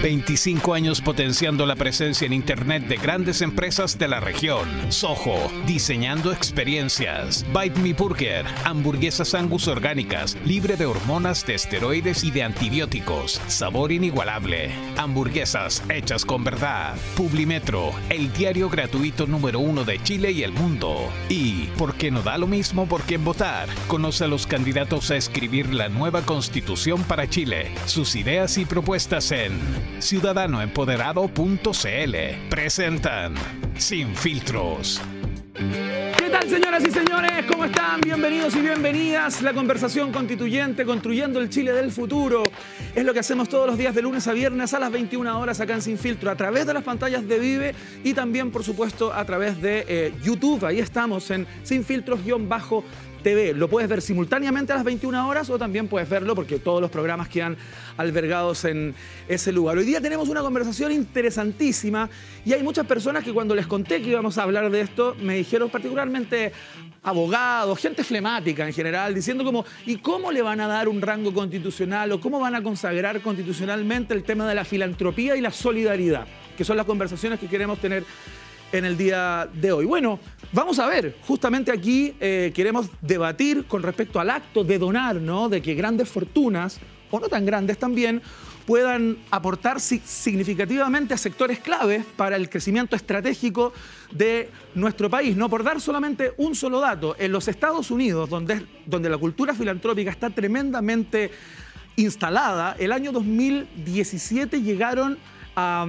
25 años potenciando la presencia en Internet de grandes empresas de la región. Soho, diseñando experiencias. Bite Me Burger, hamburguesas Angus orgánicas, libre de hormonas, de esteroides y de antibióticos. Sabor inigualable. Hamburguesas hechas con verdad. Publimetro, el diario gratuito número 1 de Chile y el mundo. Y, ¿por qué no da lo mismo por quién votar? Conoce a los candidatos a escribir la nueva Constitución para Chile. Sus ideas y propuestas en ciudadanoempoderado.cl. Presentan Sin Filtros. ¿Qué tal, señoras y señores? ¿Cómo están? Bienvenidos y bienvenidas. La conversación constituyente, construyendo el Chile del futuro. Es lo que hacemos todos los días de lunes a viernes a las 21 horas acá en Sin Filtro, a través de las pantallas de Vive y también, por supuesto, a través de YouTube. Ahí estamos en Sin Filtros-TV. Lo puedes ver simultáneamente a las 21 horas o también puedes verlo porque todos los programas quedan albergados en ese lugar. Hoy día tenemos una conversación interesantísima y hay muchas personas que cuando les conté que íbamos a hablar de esto me dijeron, particularmente abogados, gente flemática en general, diciendo como, ¿y cómo le van a dar un rango constitucional o cómo van a consagrar constitucionalmente el tema de la filantropía y la solidaridad? Que son las conversaciones que queremos tener en el día de hoy. Bueno, vamos a ver, justamente aquí queremos debatir con respecto al acto de donar, ¿no? De que grandes fortunas, o no tan grandes también, puedan aportar significativamente a sectores claves para el crecimiento estratégico de nuestro país. No por dar solamente un solo dato, en los Estados Unidos, donde la cultura filantrópica está tremendamente instalada, el año 2017 llegaron a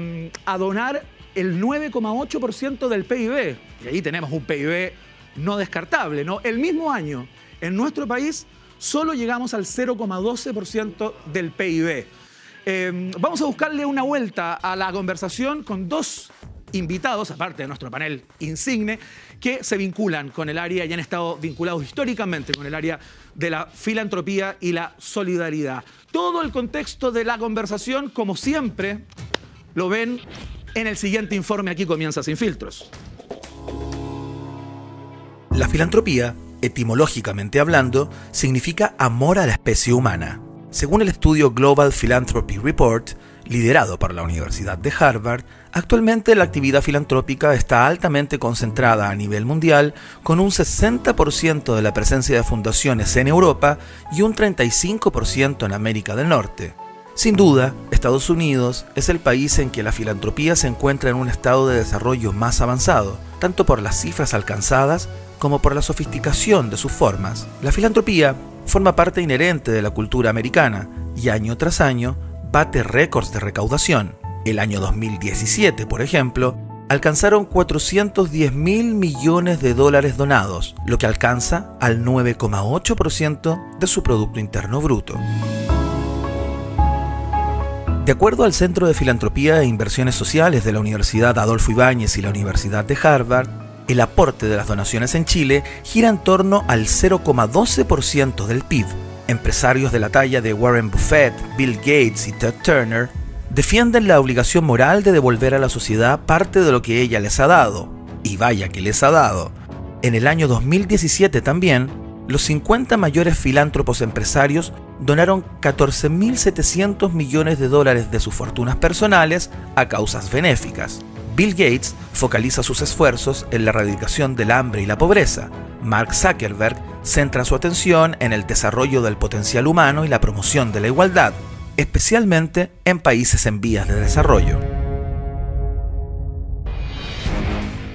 donar el 9,8% del PIB. Y ahí tenemos un PIB no descartable, ¿no? El mismo año, en nuestro país, solo llegamos al 0,12% del PIB. Vamos a buscarle una vuelta a la conversación con dos invitados, aparte de nuestro panel insigne, que se vinculan con el área y han estado vinculados históricamente con el área de la filantropía y la solidaridad. Todo el contexto de la conversación, como siempre, lo ven en el siguiente informe. Aquí comienza Sin Filtros. La filantropía, etimológicamente hablando, significa amor a la especie humana. Según el estudio Global Philanthropy Report, liderado por la Universidad de Harvard, actualmente la actividad filantrópica está altamente concentrada a nivel mundial, con un 60% de la presencia de fundaciones en Europa y un 35% en América del Norte. Sin duda, Estados Unidos es el país en que la filantropía se encuentra en un estado de desarrollo más avanzado, tanto por las cifras alcanzadas como por la sofisticación de sus formas. La filantropía forma parte inherente de la cultura americana y año tras año bate récords de recaudación. El año 2017, por ejemplo, alcanzaron 410.000 millones de dólares donados, lo que alcanza al 9,8% de su Producto Interno Bruto. De acuerdo al Centro de Filantropía e Inversiones Sociales de la Universidad Adolfo Ibáñez y la Universidad de Harvard, el aporte de las donaciones en Chile gira en torno al 0,12% del PIB. Empresarios de la talla de Warren Buffett, Bill Gates y Ted Turner defienden la obligación moral de devolver a la sociedad parte de lo que ella les ha dado. Y vaya que les ha dado. En el año 2017 también, los 50 mayores filántropos empresarios donaron 14.700 millones de dólares de sus fortunas personales a causas benéficas. Bill Gates focaliza sus esfuerzos en la erradicación del hambre y la pobreza. Mark Zuckerberg centra su atención en el desarrollo del potencial humano y la promoción de la igualdad, especialmente en países en vías de desarrollo.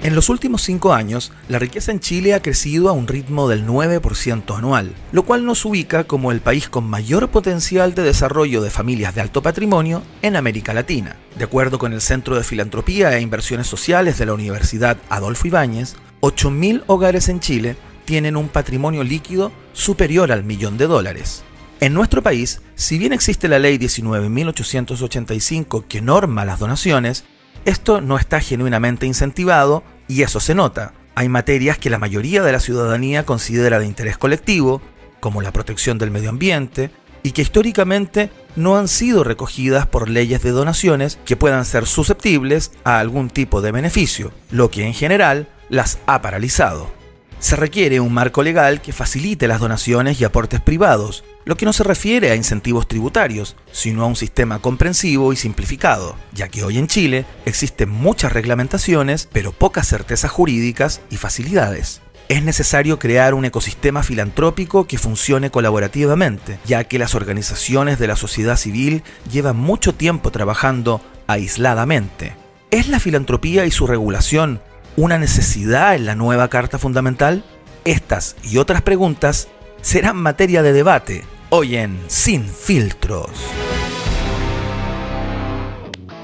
En los últimos 5 años, la riqueza en Chile ha crecido a un ritmo del 9% anual, lo cual nos ubica como el país con mayor potencial de desarrollo de familias de alto patrimonio en América Latina. De acuerdo con el Centro de Filantropía e Inversiones Sociales de la Universidad Adolfo Ibáñez, 8.000 hogares en Chile tienen un patrimonio líquido superior al $1.000.000. En nuestro país, si bien existe la Ley 19.885 que norma las donaciones, esto no está genuinamente incentivado y eso se nota. Hay materias que la mayoría de la ciudadanía considera de interés colectivo, como la protección del medio ambiente, y que históricamente no han sido recogidas por leyes de donaciones que puedan ser susceptibles a algún tipo de beneficio, lo que en general las ha paralizado. Se requiere un marco legal que facilite las donaciones y aportes privados, lo que no se refiere a incentivos tributarios, sino a un sistema comprensivo y simplificado, ya que hoy en Chile existen muchas reglamentaciones, pero pocas certezas jurídicas y facilidades. Es necesario crear un ecosistema filantrópico que funcione colaborativamente, ya que las organizaciones de la sociedad civil llevan mucho tiempo trabajando aisladamente. ¿Es la filantropía y su regulación una necesidad en la nueva Carta Fundamental? Estas y otras preguntas serán materia de debate hoy en Sin Filtros.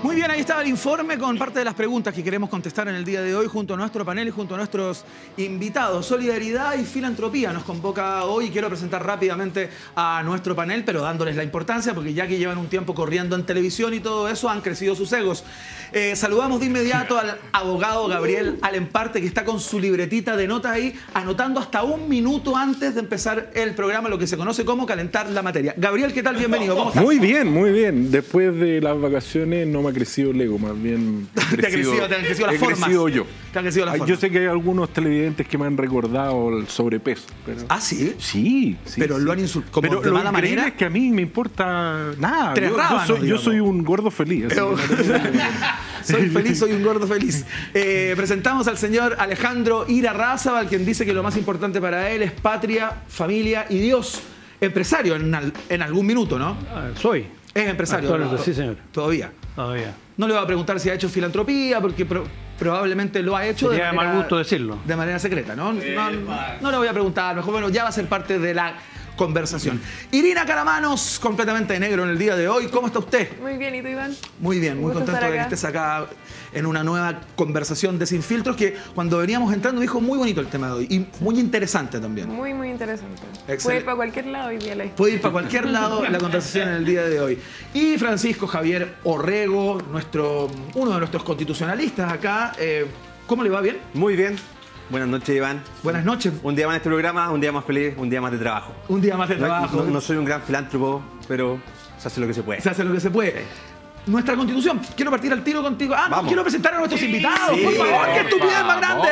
Muy bien, ahí estaba el informe con parte de las preguntas que queremos contestar en el día de hoy junto a nuestro panel y junto a nuestros invitados. Solidaridad y filantropía nos convoca hoy. Quiero presentar rápidamente a nuestro panel, pero dándoles la importancia, porque ya que llevan un tiempo corriendo en televisión y todo eso, han crecido sus egos. Saludamos de inmediato al abogado Gabriel Alemparte, que está con su libretita de notas ahí, anotando hasta un minuto antes de empezar el programa, lo que se conoce como calentar la materia. Gabriel, ¿qué tal? Bienvenido. ¿Cómo estás? Muy bien, muy bien. Después de las vacaciones no me ha crecido el ego, más bien te han crecido las formas. Crecido yo. Te han crecido las formas. Yo sé que hay algunos televidentes que me han recordado el sobrepeso. Pero... ¿Ah, sí? Sí. Pero sí. lo han insultado como pero de mala manera. Pero es que a mí me importa nada. Yo soy un gordo feliz. Pero... soy feliz, soy un gordo feliz. Presentamos al señor Alejandro Irarrázaval, quien dice que lo más importante para él es patria, familia y Dios. Empresario en algún minuto, ¿no? Soy. Es empresario. Actualmente, sí, señor. Todavía. Todavía. No le voy a preguntar si ha hecho filantropía, porque probablemente lo ha hecho Sería mal gusto decirlo. De manera secreta, ¿no? No le voy a preguntar, mejor, bueno, ya va a ser parte de la conversación. Irina Caramanos, completamente de negro en el día de hoy. ¿Cómo está usted? Muy bien, ¿y tú, Iván? Muy bien, muy contento de que estés acá en una nueva conversación de Sin Filtros, que cuando veníamos entrando dijo muy bonito el tema de hoy y muy interesante también. Muy, muy interesante. Excelente. Puede ir para cualquier lado hoy día. Puede ir para cualquier lado la conversación en el día de hoy. Y Francisco Javier Orrego, uno de nuestros constitucionalistas acá. ¿Cómo le va? ¿Bien? Muy bien. Buenas noches, Iván. Buenas noches. Un día más en este programa, un día más feliz, un día más de trabajo. Un día más de trabajo. No soy un gran filántropo, pero se hace lo que se puede. Se hace lo que se puede. Nuestra constitución, quiero partir al tiro contigo. No, quiero presentar a nuestros invitados, por favor, qué estupidez más grande.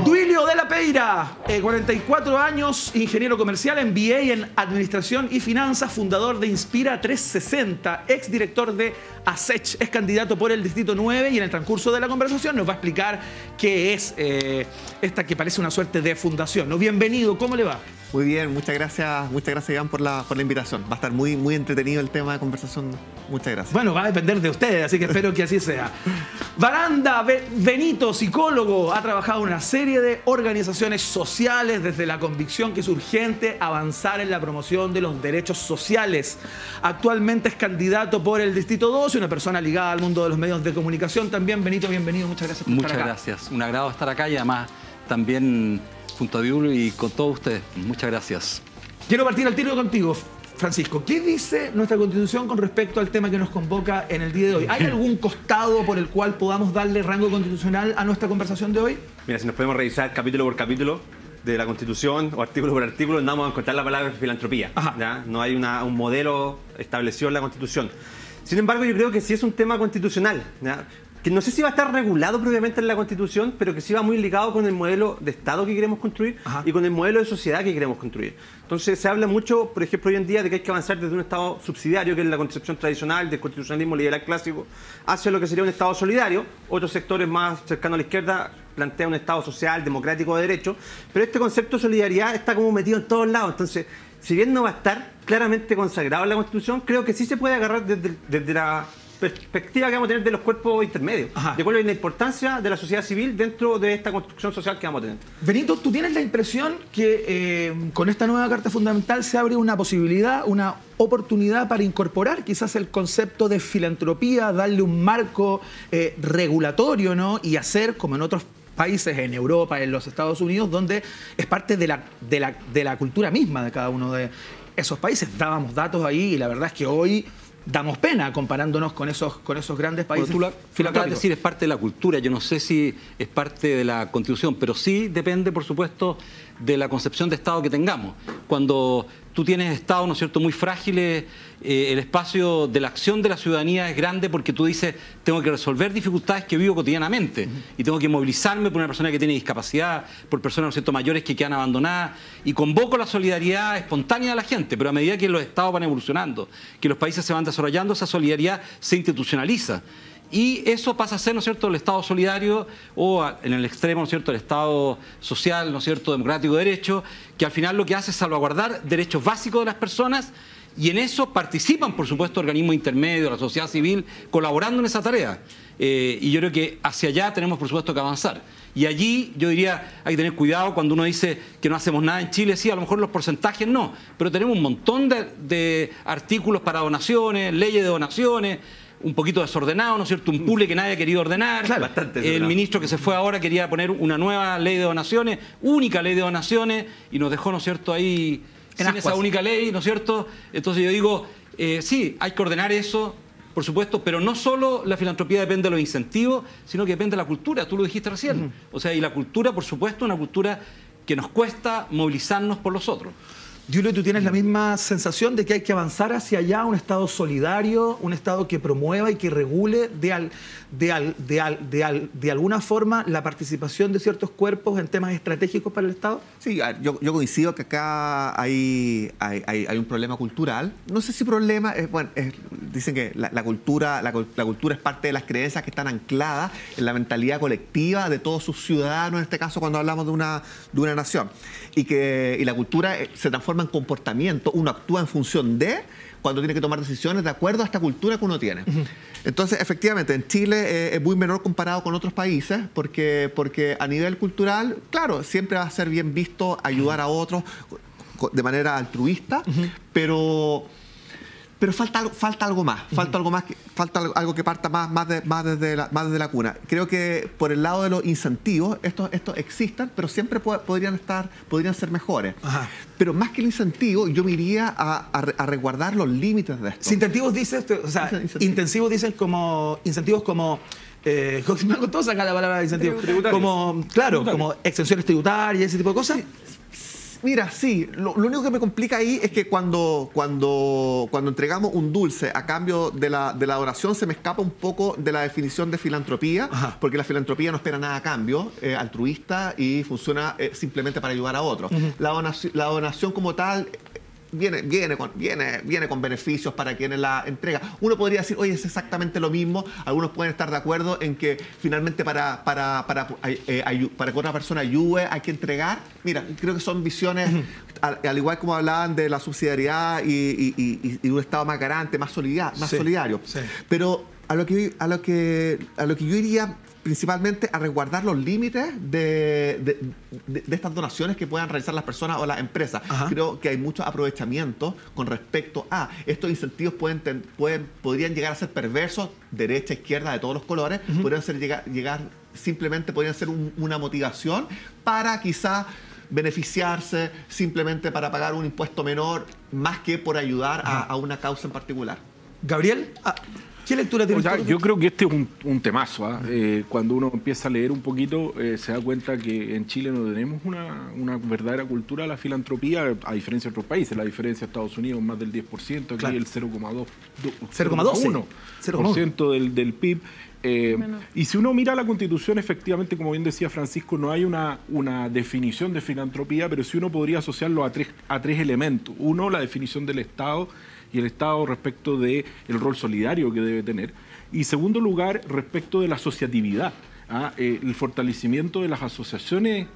Duilio de la Peira, 44 años, ingeniero comercial, MBA en Administración y Finanzas, fundador de Inspira 360, exdirector de ASECH, es candidato por el Distrito 9 y en el transcurso de la conversación nos va a explicar qué es esta que parece una suerte de fundación, ¿no? Bienvenido, ¿cómo le va? Muy bien, muchas gracias Iván por la invitación. Va a estar muy, muy entretenido el tema de conversación. Muchas gracias. Bueno, va a depender de ustedes, así que espero que así sea. Baranda Benito, psicólogo, ha trabajado en una serie de organizaciones sociales desde la convicción que es urgente avanzar en la promoción de los derechos sociales. Actualmente es candidato por el Distrito 2 y una persona ligada al mundo de los medios de comunicación también. Benito, bienvenido, muchas gracias por estar acá. Muchas gracias, un agrado estar acá y además también junto a Diulio y con todos ustedes. Muchas gracias. Quiero partir al tiro contigo, Francisco. ¿Qué dice nuestra Constitución con respecto al tema que nos convoca en el día de hoy? ¿Hay algún costado por el cual podamos darle rango constitucional a nuestra conversación de hoy? Mira, si nos podemos revisar capítulo por capítulo de la Constitución o artículo por artículo, no vamos a encontrar la palabra filantropía. ¿Ya? No hay un modelo establecido en la Constitución. Sin embargo, yo creo que sí es un tema constitucional, ¿ya? Que no sé si va a estar regulado previamente en la Constitución, pero que sí va muy ligado con el modelo de Estado que queremos construir y con el modelo de sociedad que queremos construir. Entonces se habla mucho, por ejemplo, hoy en día de que hay que avanzar desde un Estado subsidiario, que es la concepción tradicional del constitucionalismo liberal clásico, hacia lo que sería un Estado solidario. Otros sectores más cercanos a la izquierda plantean un Estado social, democrático, de derecho, pero este concepto de solidaridad está como metido en todos lados. Entonces, si bien no va a estar claramente consagrado en la Constitución, creo que sí se puede agarrar desde la perspectiva que vamos a tener de los cuerpos intermedios, de cuál es la importancia de la sociedad civil dentro de esta construcción social que vamos a tener. Benito, ¿tú tienes la impresión que con esta nueva Carta Fundamental se abre una posibilidad, una oportunidad para incorporar quizás el concepto de filantropía, darle un marco regulatorio, ¿no? Y hacer, como en otros países, en Europa, en los Estados Unidos, donde es parte de la cultura misma de cada uno de esos países? Dábamos datos ahí y la verdad es que hoy damos pena comparándonos con esos grandes países. Bueno, tú lo acabas de decir, es parte de la cultura. Yo no sé si es parte de la Constitución, pero sí depende, por supuesto, de la concepción de Estado que tengamos. Cuando tú tienes Estados, ¿no es cierto?, muy frágiles, el espacio de la acción de la ciudadanía es grande porque tú dices, tengo que resolver dificultades que vivo cotidianamente y tengo que movilizarme por una persona que tiene discapacidad, por personas, ¿no es cierto?, mayores que quedan abandonadas, y convoco la solidaridad espontánea de la gente, pero a medida que los Estados van evolucionando, que los países se van desarrollando, esa solidaridad se institucionaliza. Y eso pasa a ser, ¿no es cierto?, el Estado solidario o, en el extremo, ¿no es cierto?, el Estado social, ¿no es cierto?, democrático de derecho, que al final lo que hace es salvaguardar derechos básicos de las personas, y en eso participan, por supuesto, organismos intermedios, la sociedad civil, colaborando en esa tarea. Y yo creo que hacia allá tenemos, por supuesto, que avanzar. Y allí, yo diría, hay que tener cuidado cuando uno dice que no hacemos nada en Chile. Sí, a lo mejor los porcentajes no, pero tenemos un montón de artículos para donaciones, leyes de donaciones, un poquito desordenado, ¿no es cierto? Un puzzle que nadie ha querido ordenar. Claro, el ministro que se fue ahora quería poner una nueva ley de donaciones, única ley de donaciones, y nos dejó, ¿no es cierto?, ahí sin esa única ley, ¿no es cierto? Entonces yo digo, sí, hay que ordenar eso, por supuesto, pero no solo la filantropía depende de los incentivos, sino que depende de la cultura, tú lo dijiste recién. O sea, y la cultura, por supuesto, una cultura que nos cuesta movilizarnos por los otros. Julio, ¿tú tienes la misma sensación de que hay que avanzar hacia allá, un Estado solidario, un Estado que promueva y que regule de alguna forma la participación de ciertos cuerpos en temas estratégicos para el Estado? Sí, yo coincido que acá hay un problema cultural. No sé si problema, dicen que la cultura es parte de las creencias que están ancladas en la mentalidad colectiva de todos sus ciudadanos, en este caso cuando hablamos de una nación. Y la cultura se transforma en comportamiento, uno actúa en función de cuando tiene que tomar decisiones de acuerdo a esta cultura que uno tiene. Entonces, efectivamente, en Chile es muy menor comparado con otros países porque a nivel cultural, claro, siempre va a ser bien visto ayudar a otros de manera altruista, pero falta algo más, falta algo que parta más desde la cuna. Creo que por el lado de los incentivos, estos existen, pero siempre podrían ser mejores. Ajá. Pero más que el incentivo, yo me iría a resguardar los límites de esto. Incentivos dices, o sea, intensivos dicen como incentivos como me costó sacar la palabra de incentivo. Como, claro, como exenciones tributarias y ese tipo de cosas. Sí. Mira, sí, lo único que me complica ahí es que cuando entregamos un dulce a cambio de la donación se me escapa un poco de la definición de filantropía. Ajá. Porque la filantropía no espera nada a cambio, altruista y funciona simplemente para ayudar a otros. La donación como tal viene con beneficios para quienes la entrega. Uno podría decir, oye, es exactamente lo mismo. Algunos pueden estar de acuerdo en que finalmente para que otra persona ayude hay que entregar. Mira, creo que son visiones, al igual como hablaban de la subsidiariedad y un Estado más garante, más solidario. Sí. Pero a lo que yo iría principalmente a resguardar los límites de estas donaciones que puedan realizar las personas o las empresas. Ajá. Creo que hay mucho aprovechamiento con respecto a estos incentivos podrían llegar a ser perversos, derecha, izquierda, de todos los colores, podrían ser una motivación para quizá beneficiarse simplemente para pagar un impuesto menor, más que por ayudar a una causa en particular. Gabriel, ¿qué lectura tienes? Yo creo que este es un temazo. Cuando uno empieza a leer un poquito, se da cuenta que en Chile no tenemos una verdadera cultura de la filantropía, a diferencia de otros países. La diferencia de Estados Unidos más del 10%, aquí claro. El 0,1% del PIB. Y si uno mira la Constitución, efectivamente, como bien decía Francisco, no hay una definición de filantropía, pero sí uno podría asociarlo a tres elementos. Uno, la definición del Estado, y el Estado respecto del rol solidario que debe tener. Y segundo lugar, respecto de la asociatividad. El fortalecimiento de las asociaciones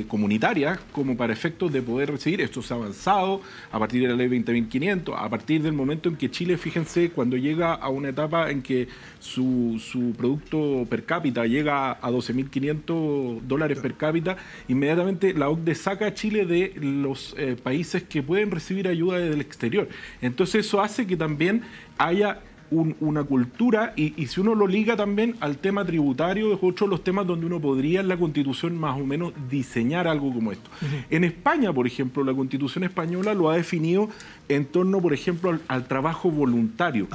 comunitarias como para efectos de poder recibir. Esto se ha avanzado a partir de la ley 20.500, a partir del momento en que Chile, fíjense, cuando llega a una etapa en que su producto per cápita llega a $12.500 per cápita, inmediatamente la OCDE saca a Chile de los países que pueden recibir ayuda desde el exterior. Entonces eso hace que también haya una cultura, y si uno lo liga también al tema tributario, es otro de los temas donde uno podría en la Constitución más o menos diseñar algo como esto. En España, por ejemplo, la Constitución española lo ha definido en torno, por ejemplo, al trabajo voluntario.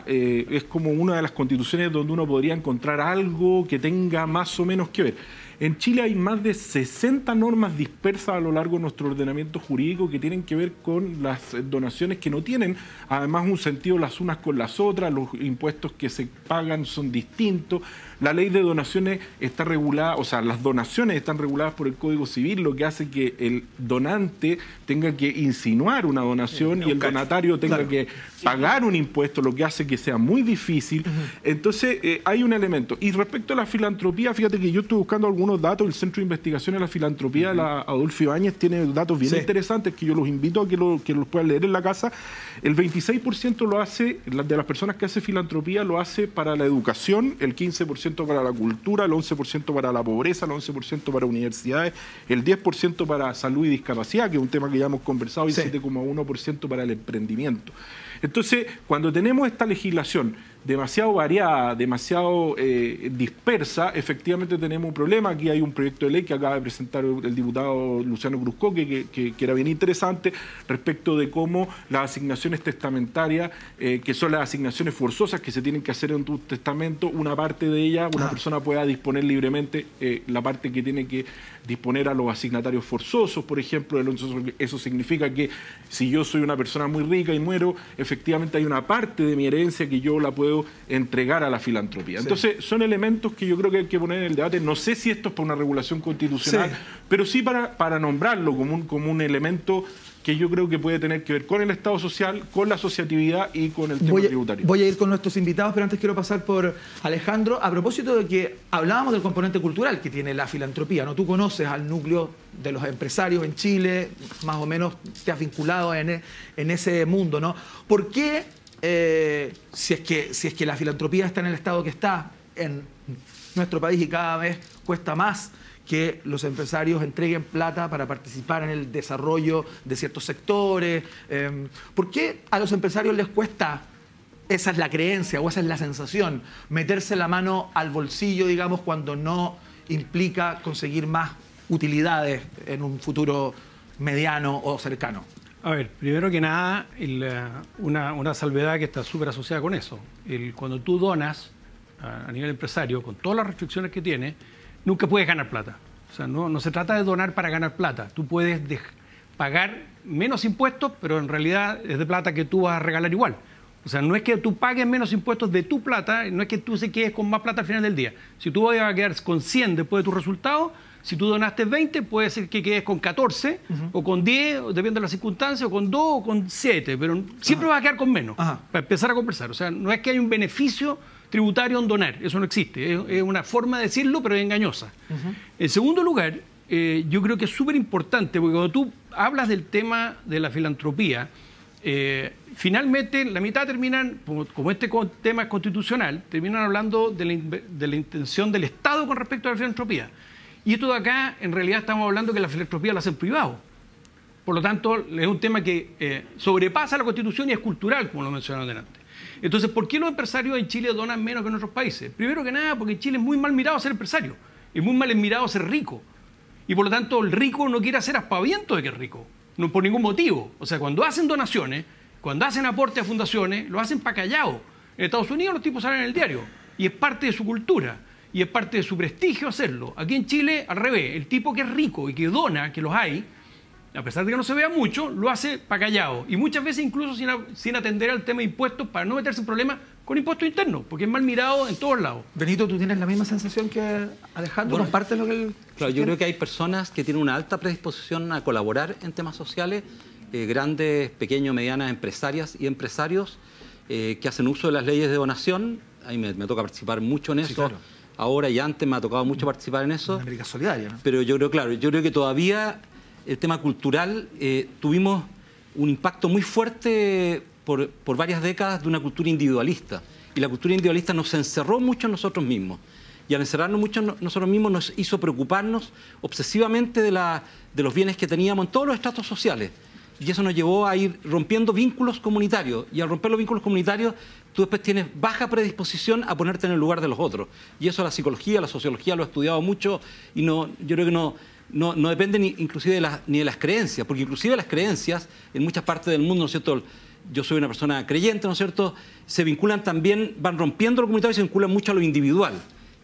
Es como una de las constituciones donde uno podría encontrar algo que tenga más o menos que ver. En Chile hay más de 60 normas dispersas a lo largo de nuestro ordenamiento jurídico que tienen que ver con las donaciones que no tienen, además, un sentido las unas con las otras, los impuestos que se pagan son distintos. La ley de donaciones está regulada, o sea, las donaciones están reguladas por el Código Civil, lo que hace que el donante tenga que insinuar una donación y el donatario tenga que pagar un impuesto, lo que hace que sea muy difícil. Entonces, hay un elemento. Y respecto a la filantropía, fíjate que yo estoy buscando algunos datos. El Centro de Investigación de la Filantropía de la Adolfo Ibáñez tiene datos bien interesantes que yo los invito a que los puedan leer en la casa. El 26% lo hace, de las personas que hace filantropía, lo hace para la educación, el 15% para la cultura, el 11% para la pobreza, el 11% para universidades, el 10% para salud y discapacidad, que es un tema que ya hemos conversado, y el 7,1% para el emprendimiento. Entonces, cuando tenemos esta legislación demasiado variada, demasiado dispersa, efectivamente tenemos un problema. Aquí hay un proyecto de ley que acaba de presentar el diputado Luciano Cruzco, que era bien interesante, respecto de cómo las asignaciones testamentarias, que son las asignaciones forzosas que se tienen que hacer en tu testamento, una parte de ella, una persona pueda disponer libremente la parte que tiene que disponer a los asignatarios forzosos, por ejemplo. Eso significa que si yo soy una persona muy rica y muero, efectivamente hay una parte de mi herencia que yo la puedo entregar a la filantropía. Entonces, son elementos que yo creo que hay que poner en el debate. No sé si esto es para una regulación constitucional, pero sí para nombrarlo como un elemento que yo creo que puede tener que ver con el Estado social, con la asociatividad y con el tema tributario. Voy a ir con nuestros invitados, pero antes quiero pasar por Alejandro. A propósito de que hablábamos del componente cultural que tiene la filantropía, ¿no? Tú conoces al núcleo de los empresarios en Chile, más o menos te has vinculado en ese mundo, ¿no? ¿Por qué, si es que la filantropía está en el estado que está en nuestro país y cada vez cuesta más que los empresarios entreguen plata para participar en el desarrollo de ciertos sectores? ¿Por qué a los empresarios les cuesta, esa es la creencia o esa es la sensación, meterse la mano al bolsillo, digamos, cuando no implica conseguir más utilidades en un futuro mediano o cercano? A ver, primero que nada, una salvedad que está súper asociada con eso. Cuando tú donas a nivel empresario, con todas las restricciones que tiene, nunca puedes ganar plata. O sea, no se trata de donar para ganar plata. Tú puedes pagar menos impuestos, pero en realidad es de plata que tú vas a regalar igual. O sea, no es que tú pagues menos impuestos de tu plata, no es que tú se quedes con más plata al final del día. Si tú vas a quedar con 100 después de tu resultado, si tú donaste 20, puede ser que quedes con 14 o con 10, dependiendo de las circunstancias, o con 2 o con 7, pero siempre vas a quedar con menos para empezar a conversar. O sea, no es que hay un beneficio tributario en donar, eso no existe. Es una forma de decirlo, pero es engañosa. En segundo lugar, yo creo que es súper importante, porque cuando tú hablas del tema de la filantropía, finalmente la mitad terminan, como este tema es constitucional, terminan hablando de la intención del Estado con respecto a la filantropía. Y esto de acá, en realidad estamos hablando que la filantropía la hacen privados. Por lo tanto, es un tema que sobrepasa la Constitución y es cultural, como lo mencionaron delante. Entonces, ¿por qué los empresarios en Chile donan menos que en otros países? Primero que nada, porque en Chile es muy mal mirado ser empresario, es muy mal mirado ser rico. Y por lo tanto, el rico no quiere hacer aspaviento de que es rico, no por ningún motivo. O sea, cuando hacen donaciones, cuando hacen aportes a fundaciones, lo hacen para callado. En Estados Unidos los tipos salen en el diario y es parte de su cultura. Y es parte de su prestigio hacerlo. Aquí en Chile, al revés, el tipo que es rico y que dona, que los hay, a pesar de que no se vea mucho, lo hace para callado. Y muchas veces incluso sin atender al tema de impuestos para no meterse en problemas con impuestos internos, porque es mal mirado en todos lados. Benito, ¿tú tienes la misma sensación que Alejandro? ¿Compartes lo que él Claro, yo creo que hay personas que tienen una alta predisposición a colaborar en temas sociales, grandes, pequeños, medianas empresarias y empresarios que hacen uso de las leyes de donación. A mí me toca participar mucho en eso. Claro. Ahora y antes me ha tocado mucho participar en eso. América Solidaria, ¿no? Pero yo creo que todavía el tema cultural tuvimos un impacto muy fuerte por varias décadas de una cultura individualista. Y la cultura individualista nos encerró mucho en nosotros mismos. Y al encerrarnos mucho en nosotros mismos nos hizo preocuparnos obsesivamente de los bienes que teníamos en todos los estratos sociales. Y eso nos llevó a ir rompiendo vínculos comunitarios. Y al romper los vínculos comunitarios, tú después tienes baja predisposición a ponerte en el lugar de los otros. Y eso la psicología, la sociología lo ha estudiado mucho y yo creo que no depende inclusive ni de las creencias, porque inclusive las creencias en muchas partes del mundo, ¿no es cierto? Yo soy una persona creyente, ¿no es cierto? Se vinculan también, van rompiendo lo comunitario y se vinculan mucho a lo individual.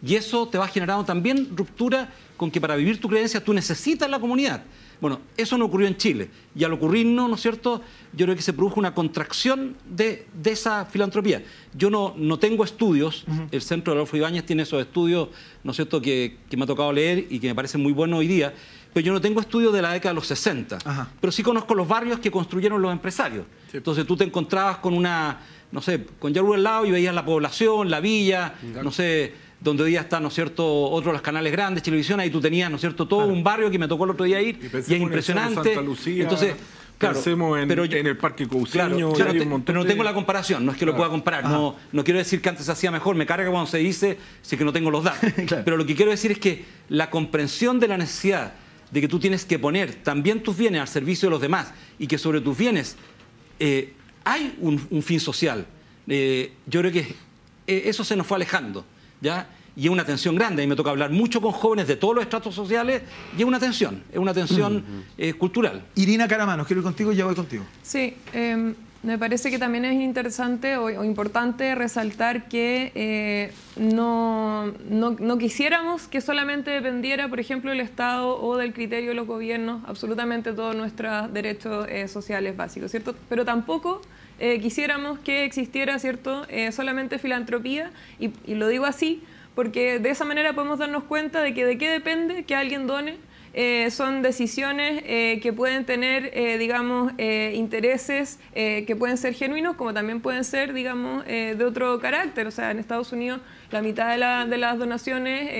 Y eso te va generando también ruptura con que para vivir tu creencia tú necesitas la comunidad. Bueno, eso no ocurrió en Chile. Y al ocurrirnos, ¿no es cierto?, yo creo que se produjo una contracción de esa filantropía. Yo no tengo estudios, el Centro de Adolfo Ibáñez tiene esos estudios, ¿no es cierto?, que me ha tocado leer y que me parecen muy buenos hoy día, pero yo no tengo estudios de la década de los 60. Pero sí conozco los barrios que construyeron los empresarios. Sí. Entonces tú te encontrabas con con Yarur al lado y veías la población, la villa, no sé, donde hoy día está, ¿no es cierto?, otro de los canales grandes, televisión, ahí tú tenías, ¿no es cierto?, todo un barrio que me tocó el otro día ir, y es impresionante. Santa Lucía, entonces, claro, en el Parque Cousiño, pero no tengo la comparación, no es que lo pueda comparar, no quiero decir que antes se hacía mejor, me carga cuando se dice, si es que no tengo los datos. Pero lo que quiero decir es que la comprensión de la necesidad de que tú tienes que poner también tus bienes al servicio de los demás y que sobre tus bienes hay un fin social. Yo creo que eso se nos fue alejando, ¿ya? Y es una tensión grande, y me toca hablar mucho con jóvenes de todos los estratos sociales, y es una tensión cultural. Irina Caramanos, quiero ir contigo y ya voy contigo. Sí, me parece que también es interesante o importante resaltar que no quisiéramos que solamente dependiera, por ejemplo, del Estado o del criterio de los gobiernos, absolutamente todos nuestros derechos sociales básicos, ¿cierto? Pero tampoco quisiéramos que existiera, ¿cierto?, solamente filantropía, y lo digo así porque de esa manera podemos darnos cuenta de qué depende que alguien done. Son decisiones que pueden tener, digamos, intereses que pueden ser genuinos, como también pueden ser, digamos, de otro carácter. O sea, en Estados Unidos la mitad de las donaciones,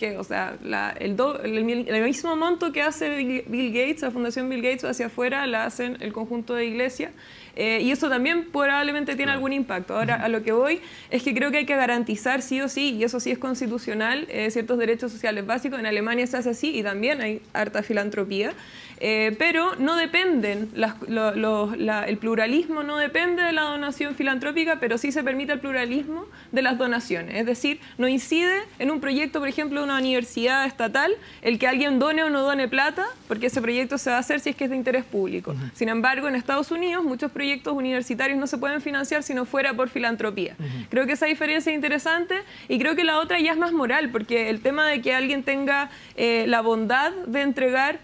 el mismo monto que hace Bill Gates, la Fundación Bill Gates hacia afuera, la hacen el conjunto de iglesias. Y eso también probablemente tiene algún impacto. Ahora, a lo que voy es que creo que hay que garantizar sí o sí, y eso sí es constitucional, ciertos derechos sociales básicos. En Alemania se hace así y también hay harta filantropía. Pero no dependen, el pluralismo no depende de la donación filantrópica, pero sí se permite el pluralismo de las donaciones. Es decir, no incide en un proyecto, por ejemplo, de una universidad estatal, el que alguien done o no done plata, porque ese proyecto se va a hacer si es que es de interés público. Sin embargo, en Estados Unidos muchos proyectos universitarios no se pueden financiar si no fuera por filantropía. Creo que esa diferencia es interesante, y creo que la otra ya es más moral, porque el tema de que alguien tenga la bondad de entregar.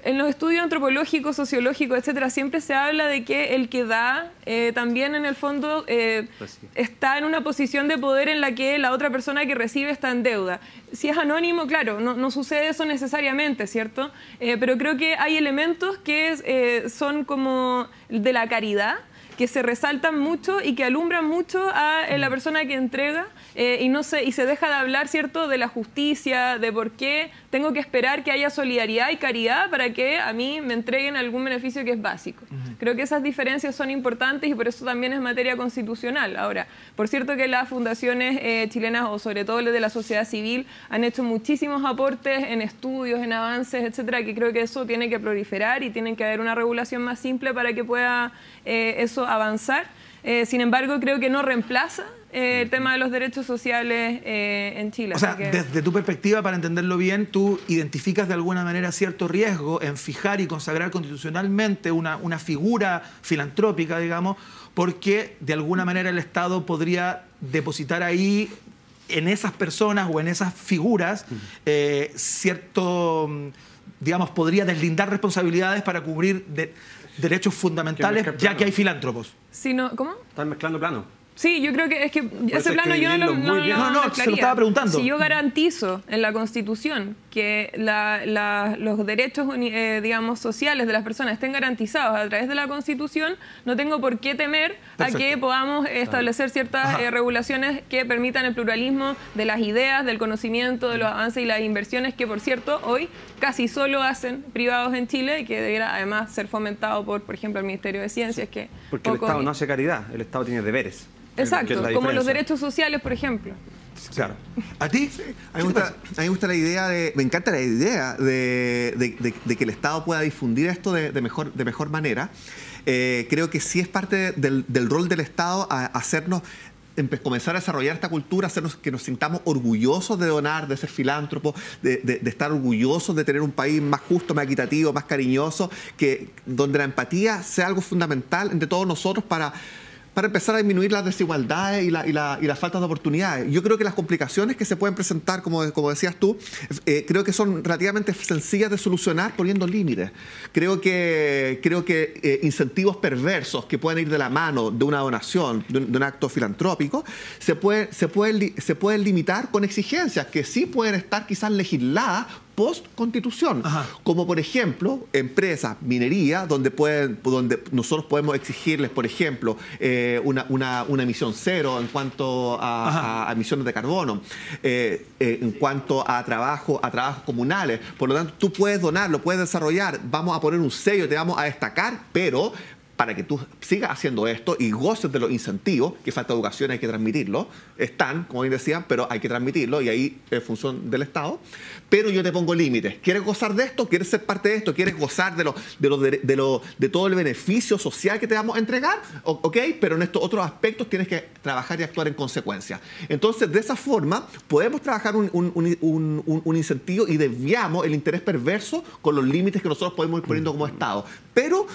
En los estudios antropológicos, sociológicos, etcétera, siempre se habla de que el que da también en el fondo está en una posición de poder en la que la otra persona que recibe está en deuda. Si es anónimo, claro, no sucede eso necesariamente, ¿cierto? Pero creo que hay elementos que son como de la caridad, que se resaltan mucho y que alumbran mucho a la persona que entrega y se deja de hablar, ¿cierto?, de la justicia, de por qué tengo que esperar que haya solidaridad y caridad para que a mí me entreguen algún beneficio que es básico. Creo que esas diferencias son importantes y por eso también es materia constitucional. Ahora, por cierto que las fundaciones chilenas, o sobre todo las de la sociedad civil, han hecho muchísimos aportes en estudios, en avances, etcétera, que creo que eso tiene que proliferar y tiene que haber una regulación más simple para que pueda eso avanzar. Sin embargo, creo que no reemplaza el tema de los derechos sociales en Chile. O sea, desde tu perspectiva, para entenderlo bien, tú identificas de alguna manera cierto riesgo en fijar y consagrar constitucionalmente una figura filantrópica, digamos, porque de alguna manera el Estado podría depositar ahí, en esas personas o en esas figuras, cierto, digamos, podría deslindar responsabilidades para cubrir derechos fundamentales, ya que hay filántropos. Sí, no, ¿cómo? Están mezclando planos. Sí, yo creo que es que ese plano yo no se lo estaba preguntando. Si yo garantizo en la Constitución que los derechos, digamos, sociales de las personas estén garantizados a través de la Constitución, no tengo por qué temer a que podamos establecer ciertas regulaciones que permitan el pluralismo de las ideas, del conocimiento, de los avances y las inversiones que, por cierto, hoy casi solo hacen privados en Chile y que debería además ser fomentado por ejemplo, el Ministerio de Ciencias. Porque el Estado no hace caridad, el Estado tiene deberes. Exacto, como los derechos sociales, por ejemplo. Claro. ¿A ti? Sí. A mí me gusta la idea me encanta la idea de que el Estado pueda difundir esto de mejor manera. Creo que sí es parte del rol del Estado hacernos comenzar a desarrollar esta cultura, hacernos que nos sintamos orgullosos de donar, de ser filántropos, de estar orgullosos de tener un país más justo, más equitativo, más cariñoso, donde la empatía sea algo fundamental entre todos nosotros para para empezar a disminuir las desigualdades y las faltas de oportunidades. Yo creo que las complicaciones que se pueden presentar, como decías tú, creo que son relativamente sencillas de solucionar poniendo límites. Creo que incentivos perversos que pueden ir de la mano de una donación, de un acto filantrópico, se pueden limitar con exigencias que sí pueden estar quizás legisladas post-constitución, como por ejemplo empresas, minería, donde nosotros podemos exigirles, por ejemplo, una emisión cero en cuanto a emisiones de carbono, en cuanto a trabajos comunales. Por lo tanto, tú puedes donar, lo puedes desarrollar, vamos a poner un sello, te vamos a destacar, pero para que tú sigas haciendo esto y goces de los incentivos, que falta educación, hay que transmitirlo, están, como bien decían, pero hay que transmitirlo y ahí es función del Estado. Pero yo te pongo límites. ¿Quieres gozar de esto? ¿Quieres ser parte de esto? ¿Quieres gozar de todo el beneficio social que te vamos a entregar? Ok, pero en estos otros aspectos tienes que trabajar y actuar en consecuencia. Entonces, de esa forma, podemos trabajar un incentivo y desviamos el interés perverso con los límites que nosotros podemos ir poniendo como Estado. Pero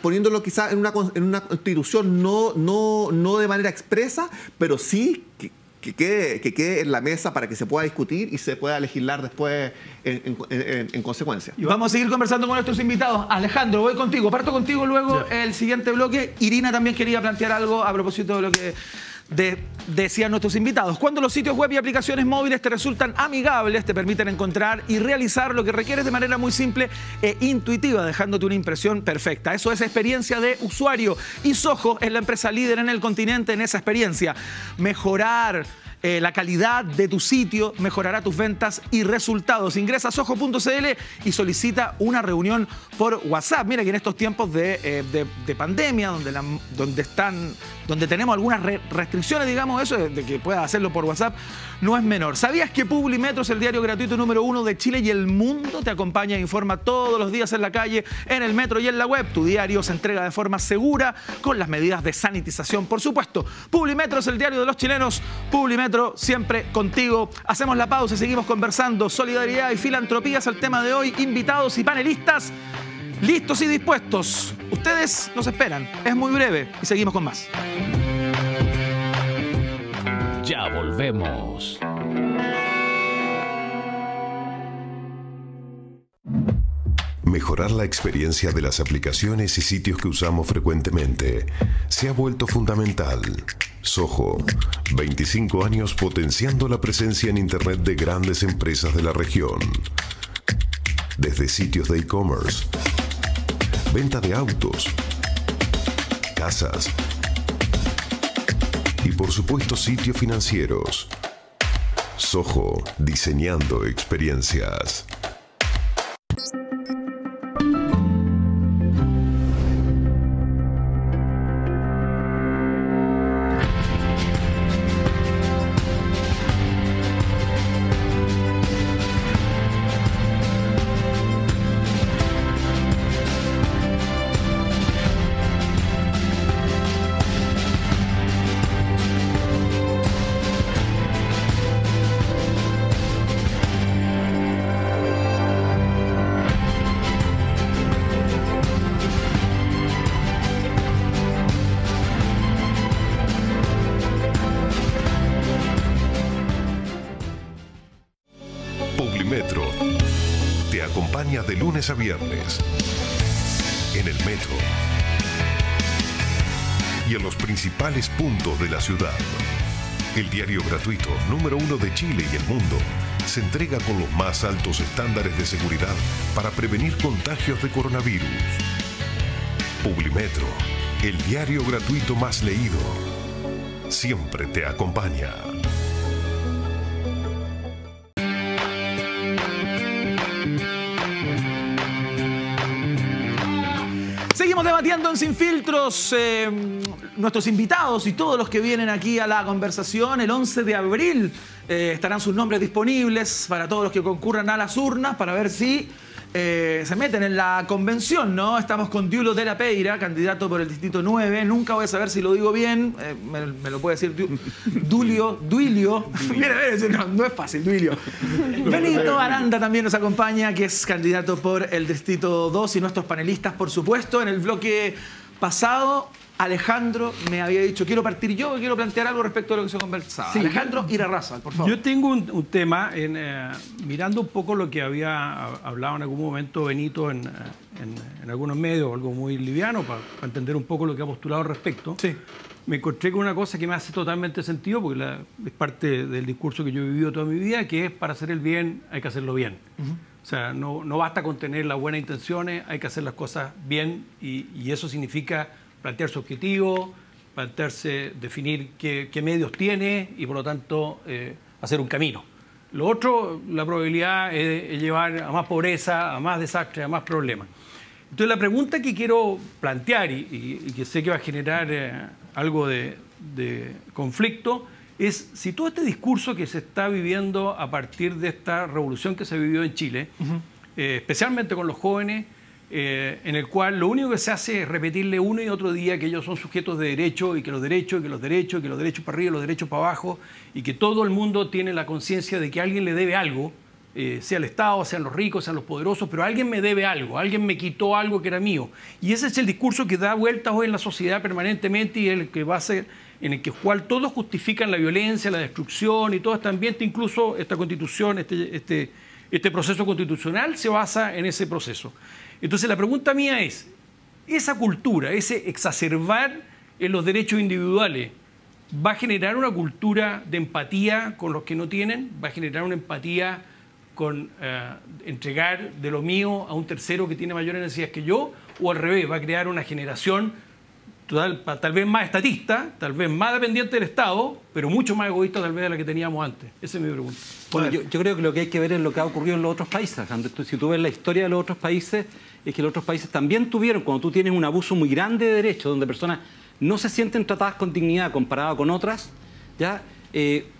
poniéndolo quizás en una constitución no de manera expresa, pero sí que quede en la mesa para que se pueda discutir y se pueda legislar después en consecuencia. Y vamos a seguir conversando con nuestros invitados. Alejandro, voy contigo. Parto contigo luego el siguiente bloque. Irina también quería plantear algo a propósito de lo que decían nuestros invitados. Cuando los sitios web y aplicaciones móviles te resultan amigables, te permiten encontrar y realizar lo que requieres de manera muy simple e intuitiva, dejándote una impresión perfecta. Eso es experiencia de usuario. Y Soho es la empresa líder en el continente en esa experiencia. Mejorar la calidad de tu sitio mejorará tus ventas y resultados. Ingresa a soho.cl y solicita una reunión por WhatsApp. Mira que en estos tiempos de pandemia, donde tenemos algunas restricciones, digamos, eso de que puedas hacerlo por WhatsApp, no es menor. ¿Sabías que Publimetro es el diario gratuito número 1 de Chile y el mundo? Te acompaña e informa todos los días en la calle, en el metro y en la web. Tu diario se entrega de forma segura con las medidas de sanitización, por supuesto. Publimetro es el diario de los chilenos. Publimetro siempre contigo. Hacemos la pausa y seguimos conversando. Solidaridad y filantropía es el tema de hoy. Invitados y panelistas listos y dispuestos. Ustedes nos esperan. Es muy breve y seguimos con más. Ya volvemos. Mejorar la experiencia de las aplicaciones y sitios que usamos frecuentemente se ha vuelto fundamental. Soho, 25 años potenciando la presencia en Internet de grandes empresas de la región. Desde sitios de e-commerce, venta de autos, casas y por supuesto sitios financieros. Soho, diseñando experiencias. Publimetro te acompaña de lunes a viernes en el metro y en los principales puntos de la ciudad. El diario gratuito número 1 de Chile y el mundo se entrega con los más altos estándares de seguridad para prevenir contagios de coronavirus. Publimetro, el diario gratuito más leído, siempre te acompaña. Seguimos debatiendo en Sin Filtros. Nuestros invitados y todos los que vienen aquí a la conversación, el 11 de abril estarán sus nombres disponibles para todos los que concurran a las urnas para ver si se meten en la convención, ¿no? Estamos con Duilio de la Peira, candidato por el Distrito 9. Nunca voy a saber si lo digo bien. Me lo puede decir Duilio. Mira, no es fácil, Duilio. Benito Aranda también nos acompaña, que es candidato por el Distrito 2, y nuestros panelistas, por supuesto. En el bloque pasado Alejandro me había dicho, quiero partir yo, quiero plantear algo respecto a lo que se conversaba. Sí, Alejandro Irarrázaval, por favor. Yo tengo un tema, mirando un poco lo que había hablado en algún momento Benito en algunos medios, algo muy liviano, para entender un poco lo que ha postulado al respecto. Sí. Me encontré con una cosa que me hace totalmente sentido, porque es parte del discurso que yo he vivido toda mi vida, que es para hacer el bien hay que hacerlo bien. O sea, no basta con tener las buenas intenciones, hay que hacer las cosas bien y eso significa plantearse objetivos, plantearse, definir qué medios tiene y por lo tanto hacer un camino. Lo otro, la probabilidad es llevar a más pobreza, a más desastre, a más problemas. Entonces la pregunta que quiero plantear y que sé que va a generar algo de conflicto es si todo este discurso que se está viviendo a partir de esta revolución que se vivió en Chile, especialmente con los jóvenes, en el cual lo único que se hace es repetirle uno y otro día que ellos son sujetos de derecho y que los derechos, y que los derechos, y que los derechos para arriba y los derechos para abajo, y que todo el mundo tiene la conciencia de que alguien le debe algo, sea el Estado, sean los ricos, sean los poderosos, pero alguien me debe algo, alguien me quitó algo que era mío. Y ese es el discurso que da vueltas hoy en la sociedad permanentemente y el que va a ser, en el cual todos justifican la violencia, la destrucción y todo este ambiente, incluso esta constitución, este proceso constitucional se basa en ese proceso. Entonces la pregunta mía es, esa cultura, ese exacerbar en los derechos individuales, ¿va a generar una cultura de empatía con los que no tienen? ¿Va a generar una empatía con entregar de lo mío a un tercero que tiene mayores necesidades que yo? ¿O al revés, va a crear una generación tal vez más estatista, tal vez más dependiente del Estado, pero mucho más egoísta tal vez de la que teníamos antes? Esa es mi pregunta. Bueno, yo creo que lo que hay que ver es lo que ha ocurrido en los otros países. Si tú ves la historia de los otros países, es que los otros países también tuvieron, cuando tú tienes un abuso muy grande de derechos, donde personas no se sienten tratadas con dignidad comparada con otras, ¿ya?